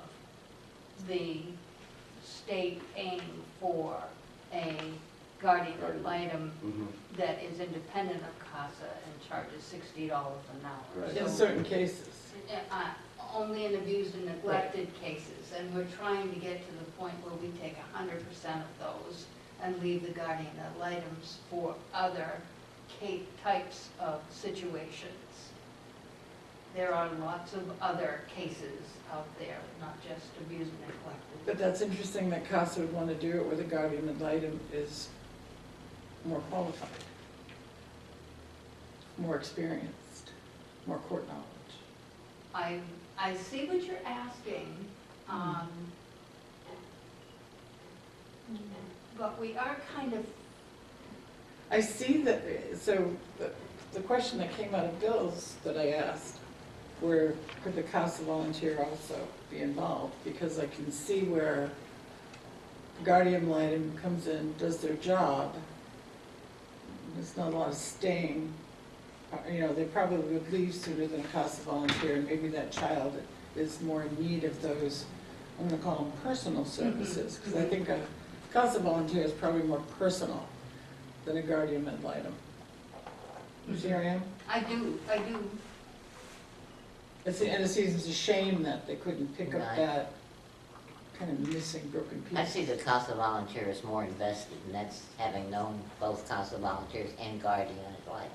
the state aim for a guardian ad litem Mhm. that is independent of CASA and charges $60 an hour. Right. in So, certain cases. only in abused and neglected cases, and we're trying to get to the point where we take 100% of those and leave the guardian ad litems for other types of situations. There are lots of other cases out there, not just abused and neglected. But that's interesting that CASA would want to do it where the guardian ad litem is more qualified, more experienced, more court knowledge. I see what you're asking, but we are kind of, I see that, so the question that came out of Bill's that I asked, where could the CASA volunteer also be involved? Because I can see where the guardian ad litem comes in, does their job, there's not a lot of staying. You know, they probably would leave sooner than a CASA volunteer, and maybe that child is more in need of those, I'm gonna call them personal services, because I think a CASA volunteer is probably more personal than a guardian ad litem. You see where I am? I do. And it seems a shame that they couldn't pick up Right. that kind of missing, broken piece. I see the CASA volunteer is more invested, and that's having known both CASA volunteers and guardian ad litems.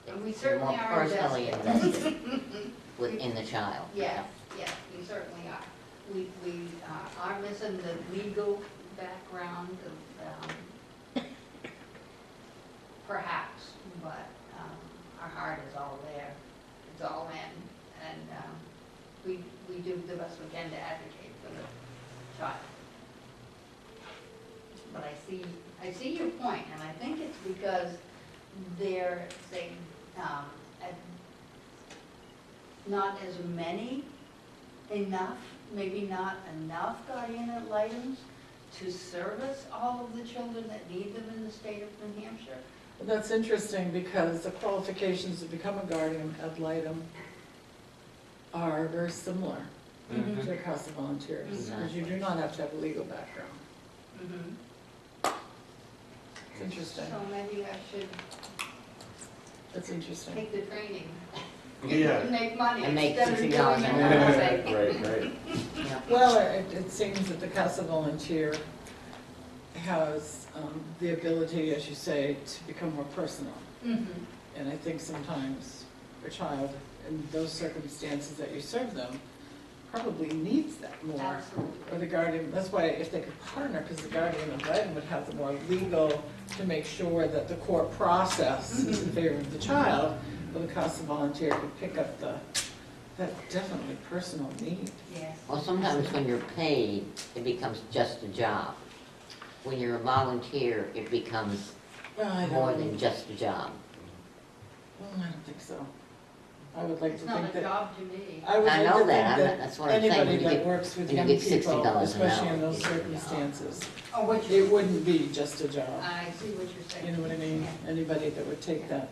And we They're certainly more are personally invested within the child. Yes, yes, we certainly are. We are missing the legal background of, perhaps, but our heart is all there. It's all in, and we do the best we can to advocate for the child. But I see your point, and I think it's because there's not as many, maybe not enough guardian ad litems to service all of the children that need them in the state of New Hampshire. Well, that's interesting, because the qualifications to become a guardian ad litem are very similar Mhm. to CASA volunteers, because you do not have to have a legal background. It's interesting. So maybe I should That's interesting. take the training Yeah. and make money And make instead of doing it $60 for an hour. sake. Right. Yeah. Well, it seems that the CASA volunteer has the ability, as you say, to become more personal. Mhm. And I think sometimes a child, in those circumstances that you serve them, probably needs that more. Absolutely. Or the guardian, that's why if they could partner, because the guardian ad litem would have the more legal to make sure that the court process is in favor of the child, but the CASA volunteer could pick up that definitely personal need. Yes. Well, sometimes when you're paid, it becomes just a job. When you're a volunteer, it becomes Well, I more don't, than just a job. I don't think so. I would like It's to not think a that, job to me. I would I like know to that. think I'm not- that's what I'm saying. anybody When you that get- works with when you young get people, $60 an especially hour, in those it's a job. circumstances, Oh, what it wouldn't be just a job. I see what you're saying. You know what I mean? Anybody that would take that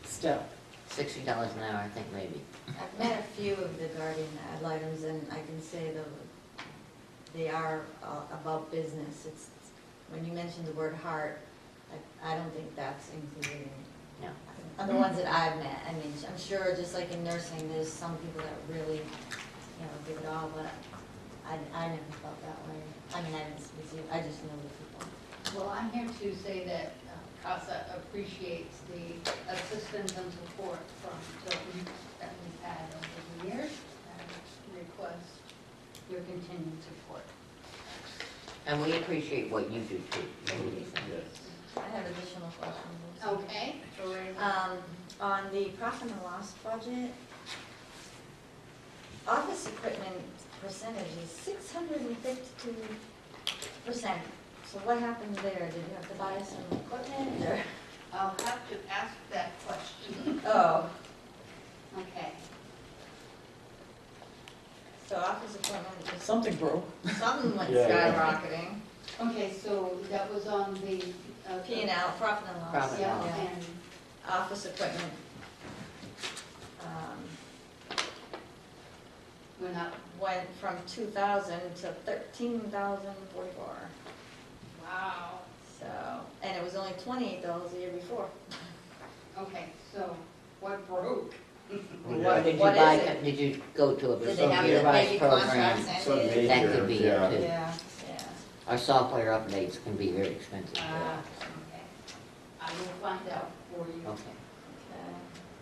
step. $60 an hour, I think maybe. I've met a few of the guardian ad litems, and I can say they are about business. It's, when you mentioned the word heart, I don't think that's included in. No. On the ones that I've met, I mean, I'm sure just like in nursing, there's some people that really, give it all, but I never felt that way. I mean, I didn't speak to you, I just know the people. Well, I'm here to say that CASA appreciates the assistance and support from Tilton that we've had over the years, and request your continued support. And we appreciate what you do too. Yes. I have additional questions. Okay. On the profit and loss budget, office equipment percentage is 652%. So what happened there? Did you have to buy some equipment or? I'll have to ask that question. Oh, Okay. so office equipment is, Something broke. something went Yeah, yeah. skyrocketing. Okay, so that was on the. P&L, profit and loss. Profit and Yeah, loss. and Office equipment. went up. Went from 2,000 to 13,044. Wow. So, and it was only 28 the year before. Okay, so what broke? What- Did you what buy, is it? did you go to a Did they have to computerized maybe program? contracts Some ended? That could be it yeah. too. Yeah, yeah. Our software updates can be very expensive. Ah, okay. I will find out for you. Okay.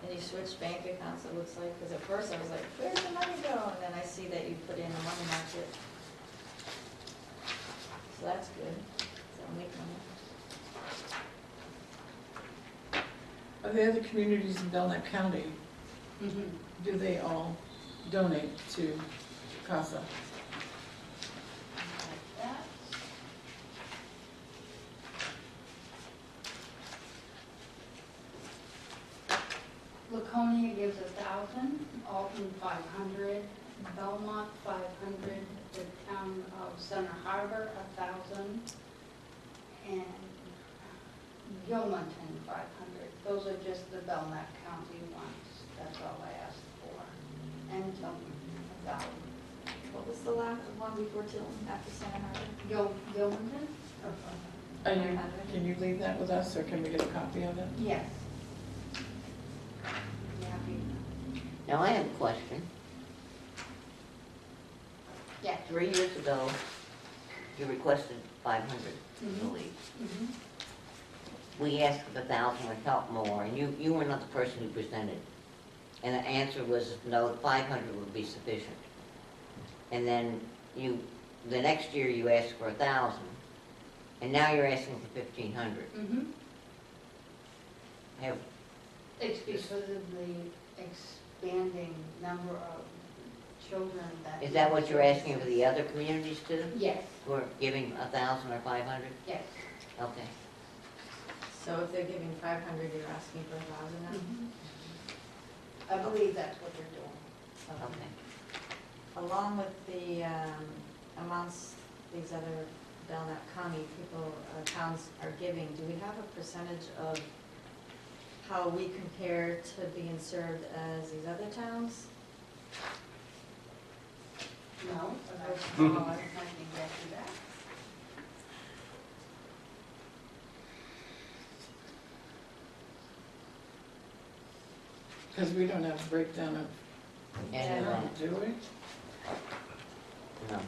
And you switched bank accounts, it looks like, because at first I was like, where's the money go? And then I see that you put in a money market. So that's good. So make money. Are the other communities in Belknap County, Mhm. do they all donate to CASA? Like that. Laconia gives 1,000, Alton 500, Belmont 500, the town of Center Harbor 1,000, and Gilmanton 500. Those are just the Belknap County ones. That's all I asked for. And Tilton, 1,000. What was the last one before Tilton, after Santa Harbor? Gilmanton? Are you, can you leave that with us, or can we get a copy of it? Yes. Happy. Now, I have a question. Yeah. 3 years ago, you requested 500, I Mhm. believe. Mhm. We asked if 1,000 would help more, and you were not the person who presented. And the answer was, no, 500 would be sufficient. And then the next year you asked for 1,000, and now you're asking for 1,500. Mhm. Have, It's because of the expanding number of children that. is that what you're asking for the other communities too? Yes, Who are giving 1,000 or 500? yes. Okay. So if they're giving 500, you're asking for 1,000 now? Mhm. I believe that's what they're doing. Okay. Along with the amounts these other Belknap County people, towns are giving, do we have a percentage of how we compare to being served as these other towns? No, but I Or can smaller? get you that. Because we don't have a breakdown of, Anyway, do we? no.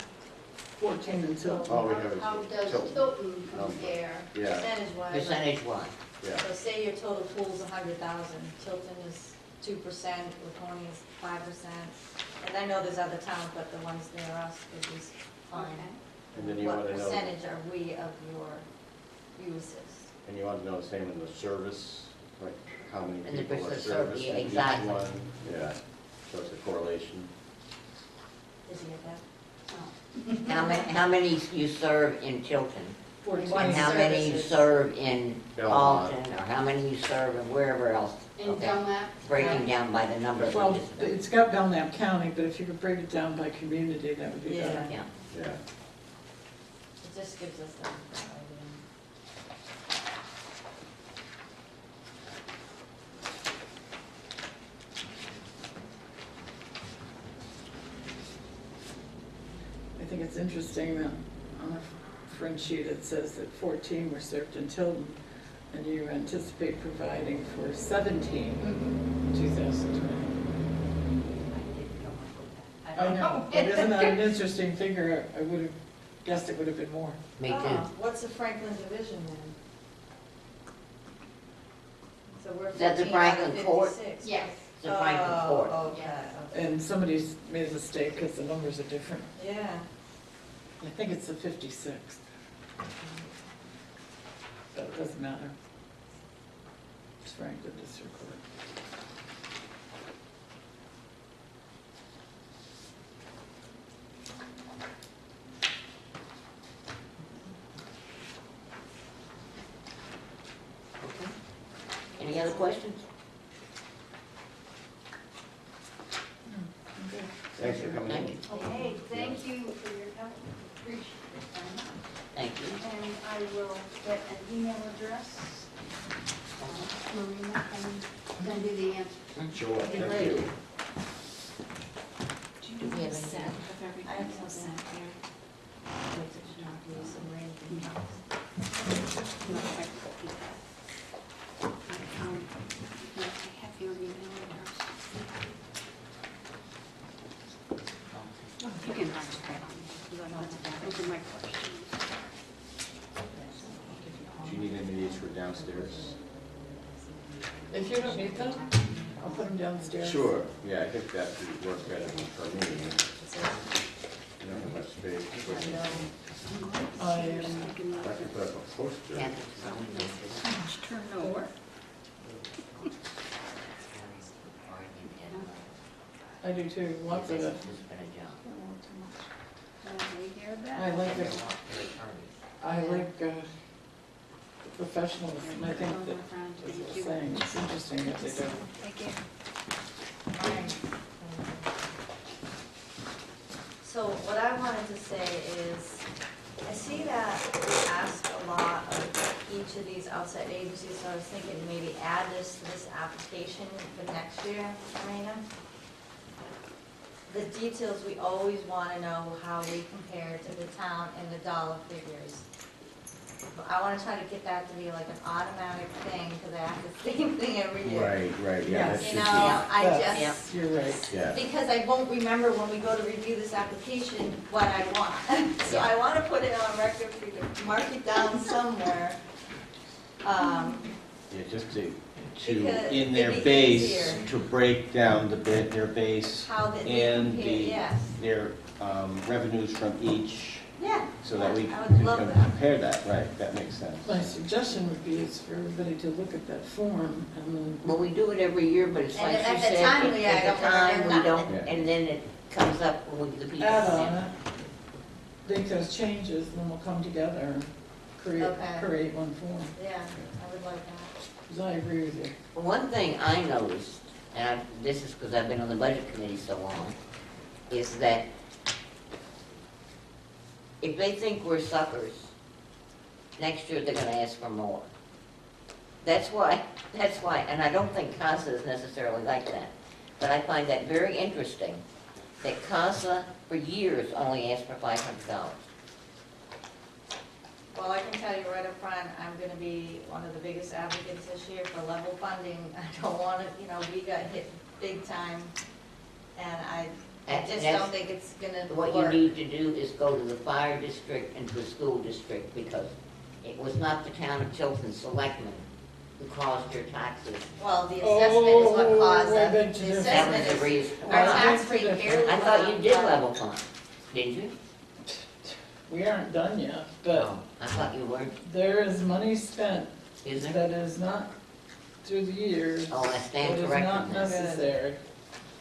14 until, All we have is How does Tilton. Tilton compare? Yeah, Percentage-wise? Percentage wise. yeah. So say your total pool's 100,000, Tilton is 2%, Laconia's 5%. And I know there's other towns, but the ones near us is just fine. And then you What want to know, percentage are we of your uses? and you want to know the same in the service, like how many And the people are percent service, servicing each exactly. one? Yeah, so it's a correlation. Did you get that? How many you serve in Tilton? 14. What And how many you services? serve in Belmont. Alton, or how many you serve in wherever else? In Okay. Belknap. Breaking down by the number of Well, participants. it's got Belknap County, but if you could break it down by community, that would be Yeah. better. Yeah. Yeah. It just gives us that idea. I think it's interesting that on a front sheet it says that 14 were served in Tilton, and you anticipate providing for 17 in 2020. I know, but isn't that an interesting figure? I would have guessed it would have been more. Me too. Oh, what's the Franklin division then? So we're Is that the 14 out of Franklin Court? 56. Yes. The Franklin Court. Oh, okay, okay. And somebody's made a mistake because the numbers are different. Yeah. I think it's the 56th. But it doesn't matter. It's Franklin District Court. Okay. Any other questions? Okay. Thanks for coming Thank in. you. Okay, thank you for your help, appreciate it very much. Thank you. And I will get an email address, Marina, and send you the answer. Sure, Okay, thank great. you. Do we have anything else? I have no scent here. Wait to talk to you some random things. I have your email address. You can concentrate on me. Those are my questions. Do you need any of these for downstairs? If you don't need them, I'll put them downstairs. Sure, yeah, I think that would work better than for me. You don't have much space. I I can put up a poster. Yeah. Much turnover. I do too, lots of it. It's been a job. We hear that? I like it. Attorneys. I like professionals, and I think that, as I was saying, it's interesting that they do. Thank you. So what I wanted to say is, I see that we ask a lot of each of these outside agencies, so I was thinking maybe add this to this application for next year, Marina. The details, we always want to know how we compare to the town and the dollar figures. I want to try to get that to be like an automatic thing, because I have the same thing every year. Right, yeah, that Yes. should You be. know, I That's- just, You're right. Yeah, because I won't remember when we go to review this application what I want. So I want to put it on record for you to mark it down somewhere. yeah, just to, Because in their it'd be base, easier. to break down their base How that they and compare, the, yes. their revenues from each, Yeah. so that we I can would love that. compare that, right, that makes sense. My suggestion would be is for everybody to look at that form and then, Well, we do it every year, but it's And like at you the said, time, at I the don't time, remember we don't, nothing. and then it comes up when the people. add on it, make those changes, and then we'll come together and Okay. create one form. Yeah, I would like that. Because I agree with you. One thing I noticed, and this is because I've been on the budget committee so long, is that if they think we're suckers, next year they're gonna ask for more. That's why, and I don't think CASA is necessarily like that, but I find that very interesting, that CASA for years only asked for $500. Well, I can tell you right up front, I'm gonna be one of the biggest advocates this year for level funding. I don't want to, we got hit big time, and I just don't think it's gonna What you work. need to do is go to the fire district and to the school district, because it was not the town of Tilton selectmen who caused your taxes. Well, the assessment is what caused I it. bet you The did. That assessment was the is, reason. our Well, tax that's rate different. barely I went thought up you did by- level fund, didn't you? We aren't done yet, but Oh, I thought you were. there is money spent Is there? that is not through the years. Oh, I That stand is corrected not then. necessary.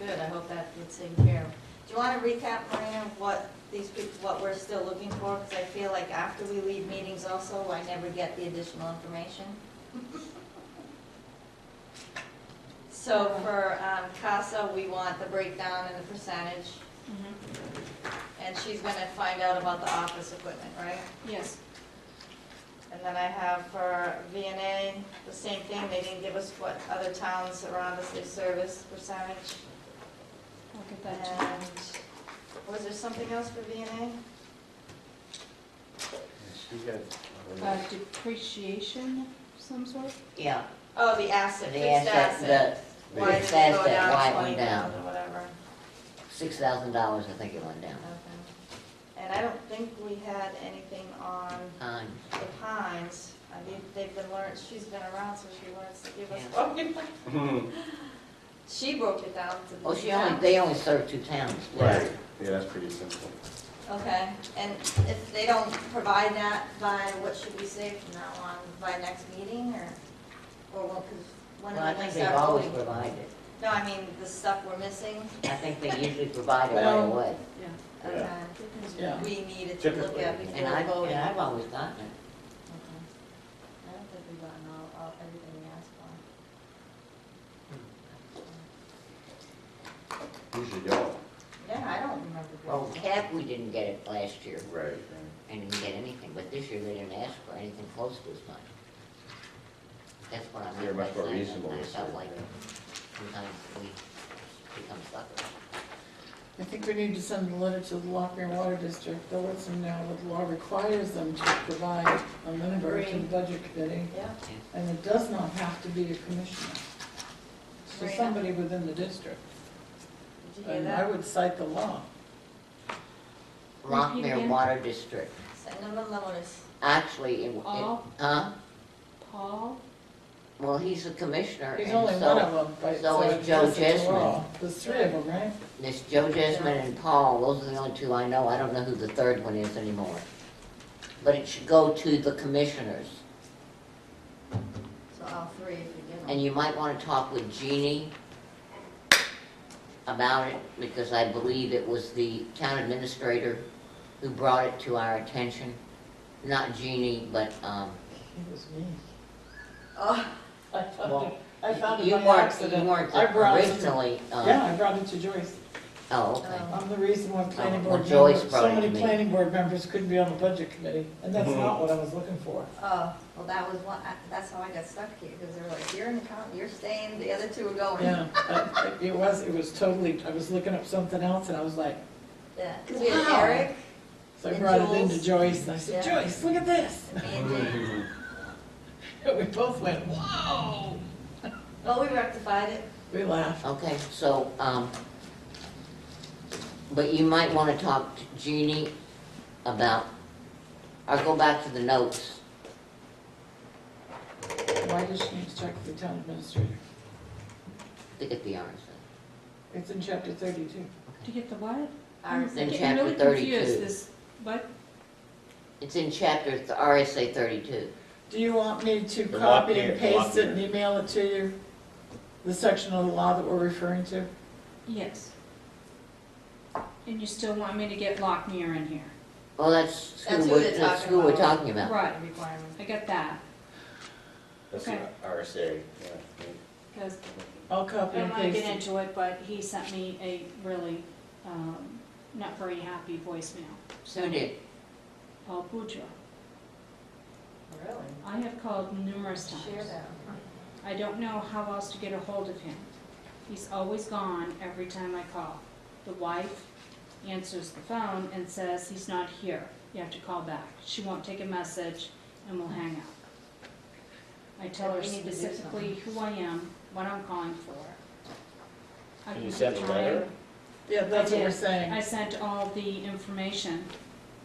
Good, I hope that gets taken care of. Do you want to recap, Marina, what these people, what we're still looking for? Because I feel like after we leave meetings also, I never get the additional information. So for CASA, we want the breakdown and the percentage, and she's gonna find out about the office equipment, right? Yes. And then I have for VNA, the same thing, they didn't give us what other towns around us they service percentage. I'll get that to you. And was there something else for VNA? She got, Depreciation of some sort? Yeah, Oh, the asset, the fixed asset. the Why did fixed it go asset, down why it 20,000 went down. or whatever? $6,000, I think it went down. Okay. And I don't think we had anything on Fine. the Pines. I mean, they've been learned, she's been around, so she wants to give us. Yeah. She broke it down to the. Oh, they only serve 2 towns. right, yeah, that's pretty simple. Okay, and if they don't provide that by, what should we say from now on, by next meeting, or when, because when Well, are I we gonna think they've start always voting? provided. No, I mean, the stuff we're missing, I think they usually provide it right Well, away. Yeah. okay, Yeah. we needed to look Typically. at before And voting. I've always gotten it. Okay. I don't think we've gotten all, everything we asked for. Usually don't. Yeah, I don't remember. Well, CAP, we didn't get it last year, Right, and didn't get anything, but this year they didn't ask for anything close to as much. That's what I They're meant by much more saying reasonable that I this felt year. like sometimes we become suckers. I think we need to send a letter to the Lochmere Water District that lets them know that the law requires them to provide a member to the budget committee, Yeah. and it does not have to be a commissioner. So Marina? somebody within the district. Did you hear And I that? would cite the law. Lochmere again? Water District, Send them a notice. actually, Paul? huh? Paul? Well, he's a commissioner, He's and only one so of them, but. so is it Joe says it's a Jessamine. law. There's 3 of them, right? this Joe Jessamine and Paul, those are the only 2 I know. I don't know who the 3rd one is anymore. But it should go to the commissioners. So all 3 if you give them. And you might want to talk with Jeannie about it, because I believe it was the town administrator who brought it to our attention. Not Jeannie, but, It was me. Oh, I found Well, it, I found it you by weren't, accident. you weren't I brought it to- originally, Yeah, I brought it to Joyce. oh, okay. I'm the reason why planning well, board Joyce members, brought so it to many me. planning board members couldn't be on the budget committee, and that's not what I was looking for. oh, well, that was one, that's how I got stuck here, because they were like, you're in the county, you're staying, the other 2 are going. Yeah, it was totally, I was looking up something else, and I was like, Yeah, because we had Wow. Eric, so I And brought it into Jules. Joyce, and I said, Yeah. Joyce, look at this. and me and Jane. And we both went, whoa. Well, we rectified it. We laughed. Okay, so, but you might want to talk to Jeannie about, or go back to the notes. Why does she need to check with the town administrator? To get the RSA. It's in chapter 32. To get the what? Ours. In Getting chapter really 32. confused. This, what? It's in chapter, the RSA 32. Do you want me to The copy Lochmere- and paste it and Lochmere. email it to you? The section of the law that we're referring to? Yes. And you still want me to get Lochmere in here? Well, that's That's who who we're, they're that's talking who we're about. talking about. Right, Requirement. I got that, That's the Okay. RSA, yeah. because I'll I copy don't and want to paste get it. into it, but he sent me a really, not very happy voicemail. So, Who did? Paul Boudreaux. Really? I have called numerous times. Share that. I don't know how else to get a hold of him. He's always gone every time I call. The wife answers the phone and says he's not here. You have to call back. She won't take a message and will hang up. I tell her We need to do specifically who I am, what I'm calling for. I Can you keep send a trying. letter Yeah, that's what we're I saying. sent all the information.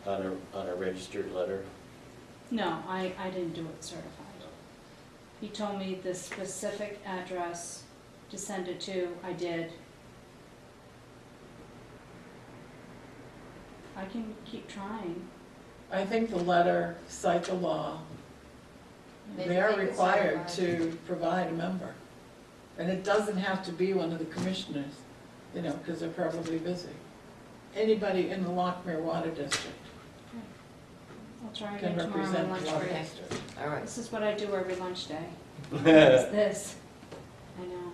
on a registered letter? No, I didn't do it certified. He told me the specific address to send it to. I did. I can keep trying. I think the letter cite the law. They are required to provide a member. And it doesn't have to be one of the commissioners, you know, because they're probably busy. Anybody in the Lockmere Water District I'll try can again tomorrow on represent lunch the water break. district. All right. This is what I do every lunch day. It's this. I know.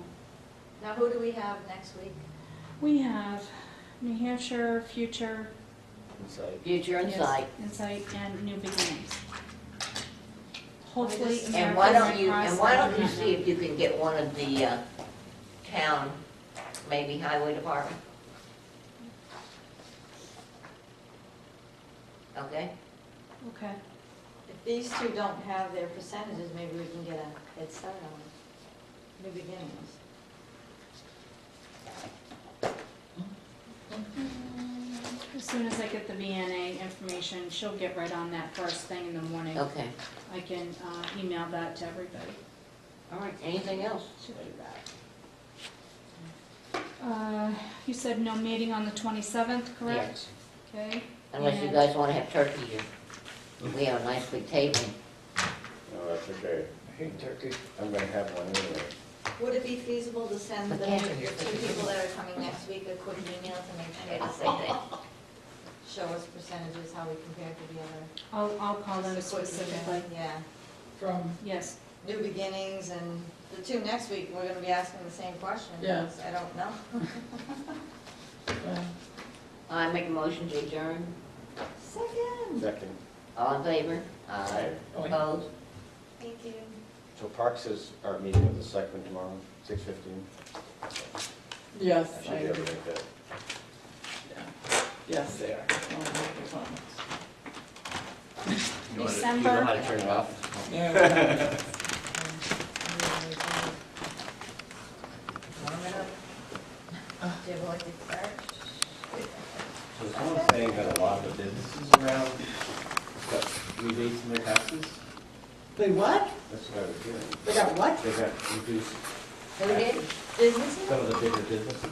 Now, who do we have next week? We have New Hampshire Future Future Insight. Insight and New Beginnings. Hopefully, And why American don't you, Red Cross and why don't Center you can see if you can get one of the town, maybe highway department? Okay? Okay. If these two don't have their percentages, maybe we can get a head start on it. New beginnings. As soon as I get the VNA information, she'll get right on that first thing in the morning. Okay. I can email that to everybody. All right, anything else? Should I do that? You said no meeting on the 27th, correct? Yes. Okay. Unless you And- guys want to have turkey here. We have a nice big table. No, that's okay. I hate turkey. I'm gonna have one anyway. Would it be feasible to send the Okay. two people that are coming next week a quick email to make Yeah, sure the same thing. show us percentages, how we compare to the other? I'll call them Just a quick email, specifically. Yeah. From, Yes. New beginnings and the two next week, we're gonna be asking the same question. Yeah. because I don't know. I make a motion to adjourn. Second. Second. All in favor? Aye. Opposed? Thank you. So Parks is our meeting with the selectmen tomorrow, 6:15. yes, I should be able to make that. yes, they are. I'll make the comments. You know December. how to turn it off? Yeah. Warm it up. Do you like to start? So someone's saying that a lot of the businesses around got rebates in their taxes? They what? That's what I was hearing. They got what? They got reduced, Who did? Businesses? some of the bigger businesses.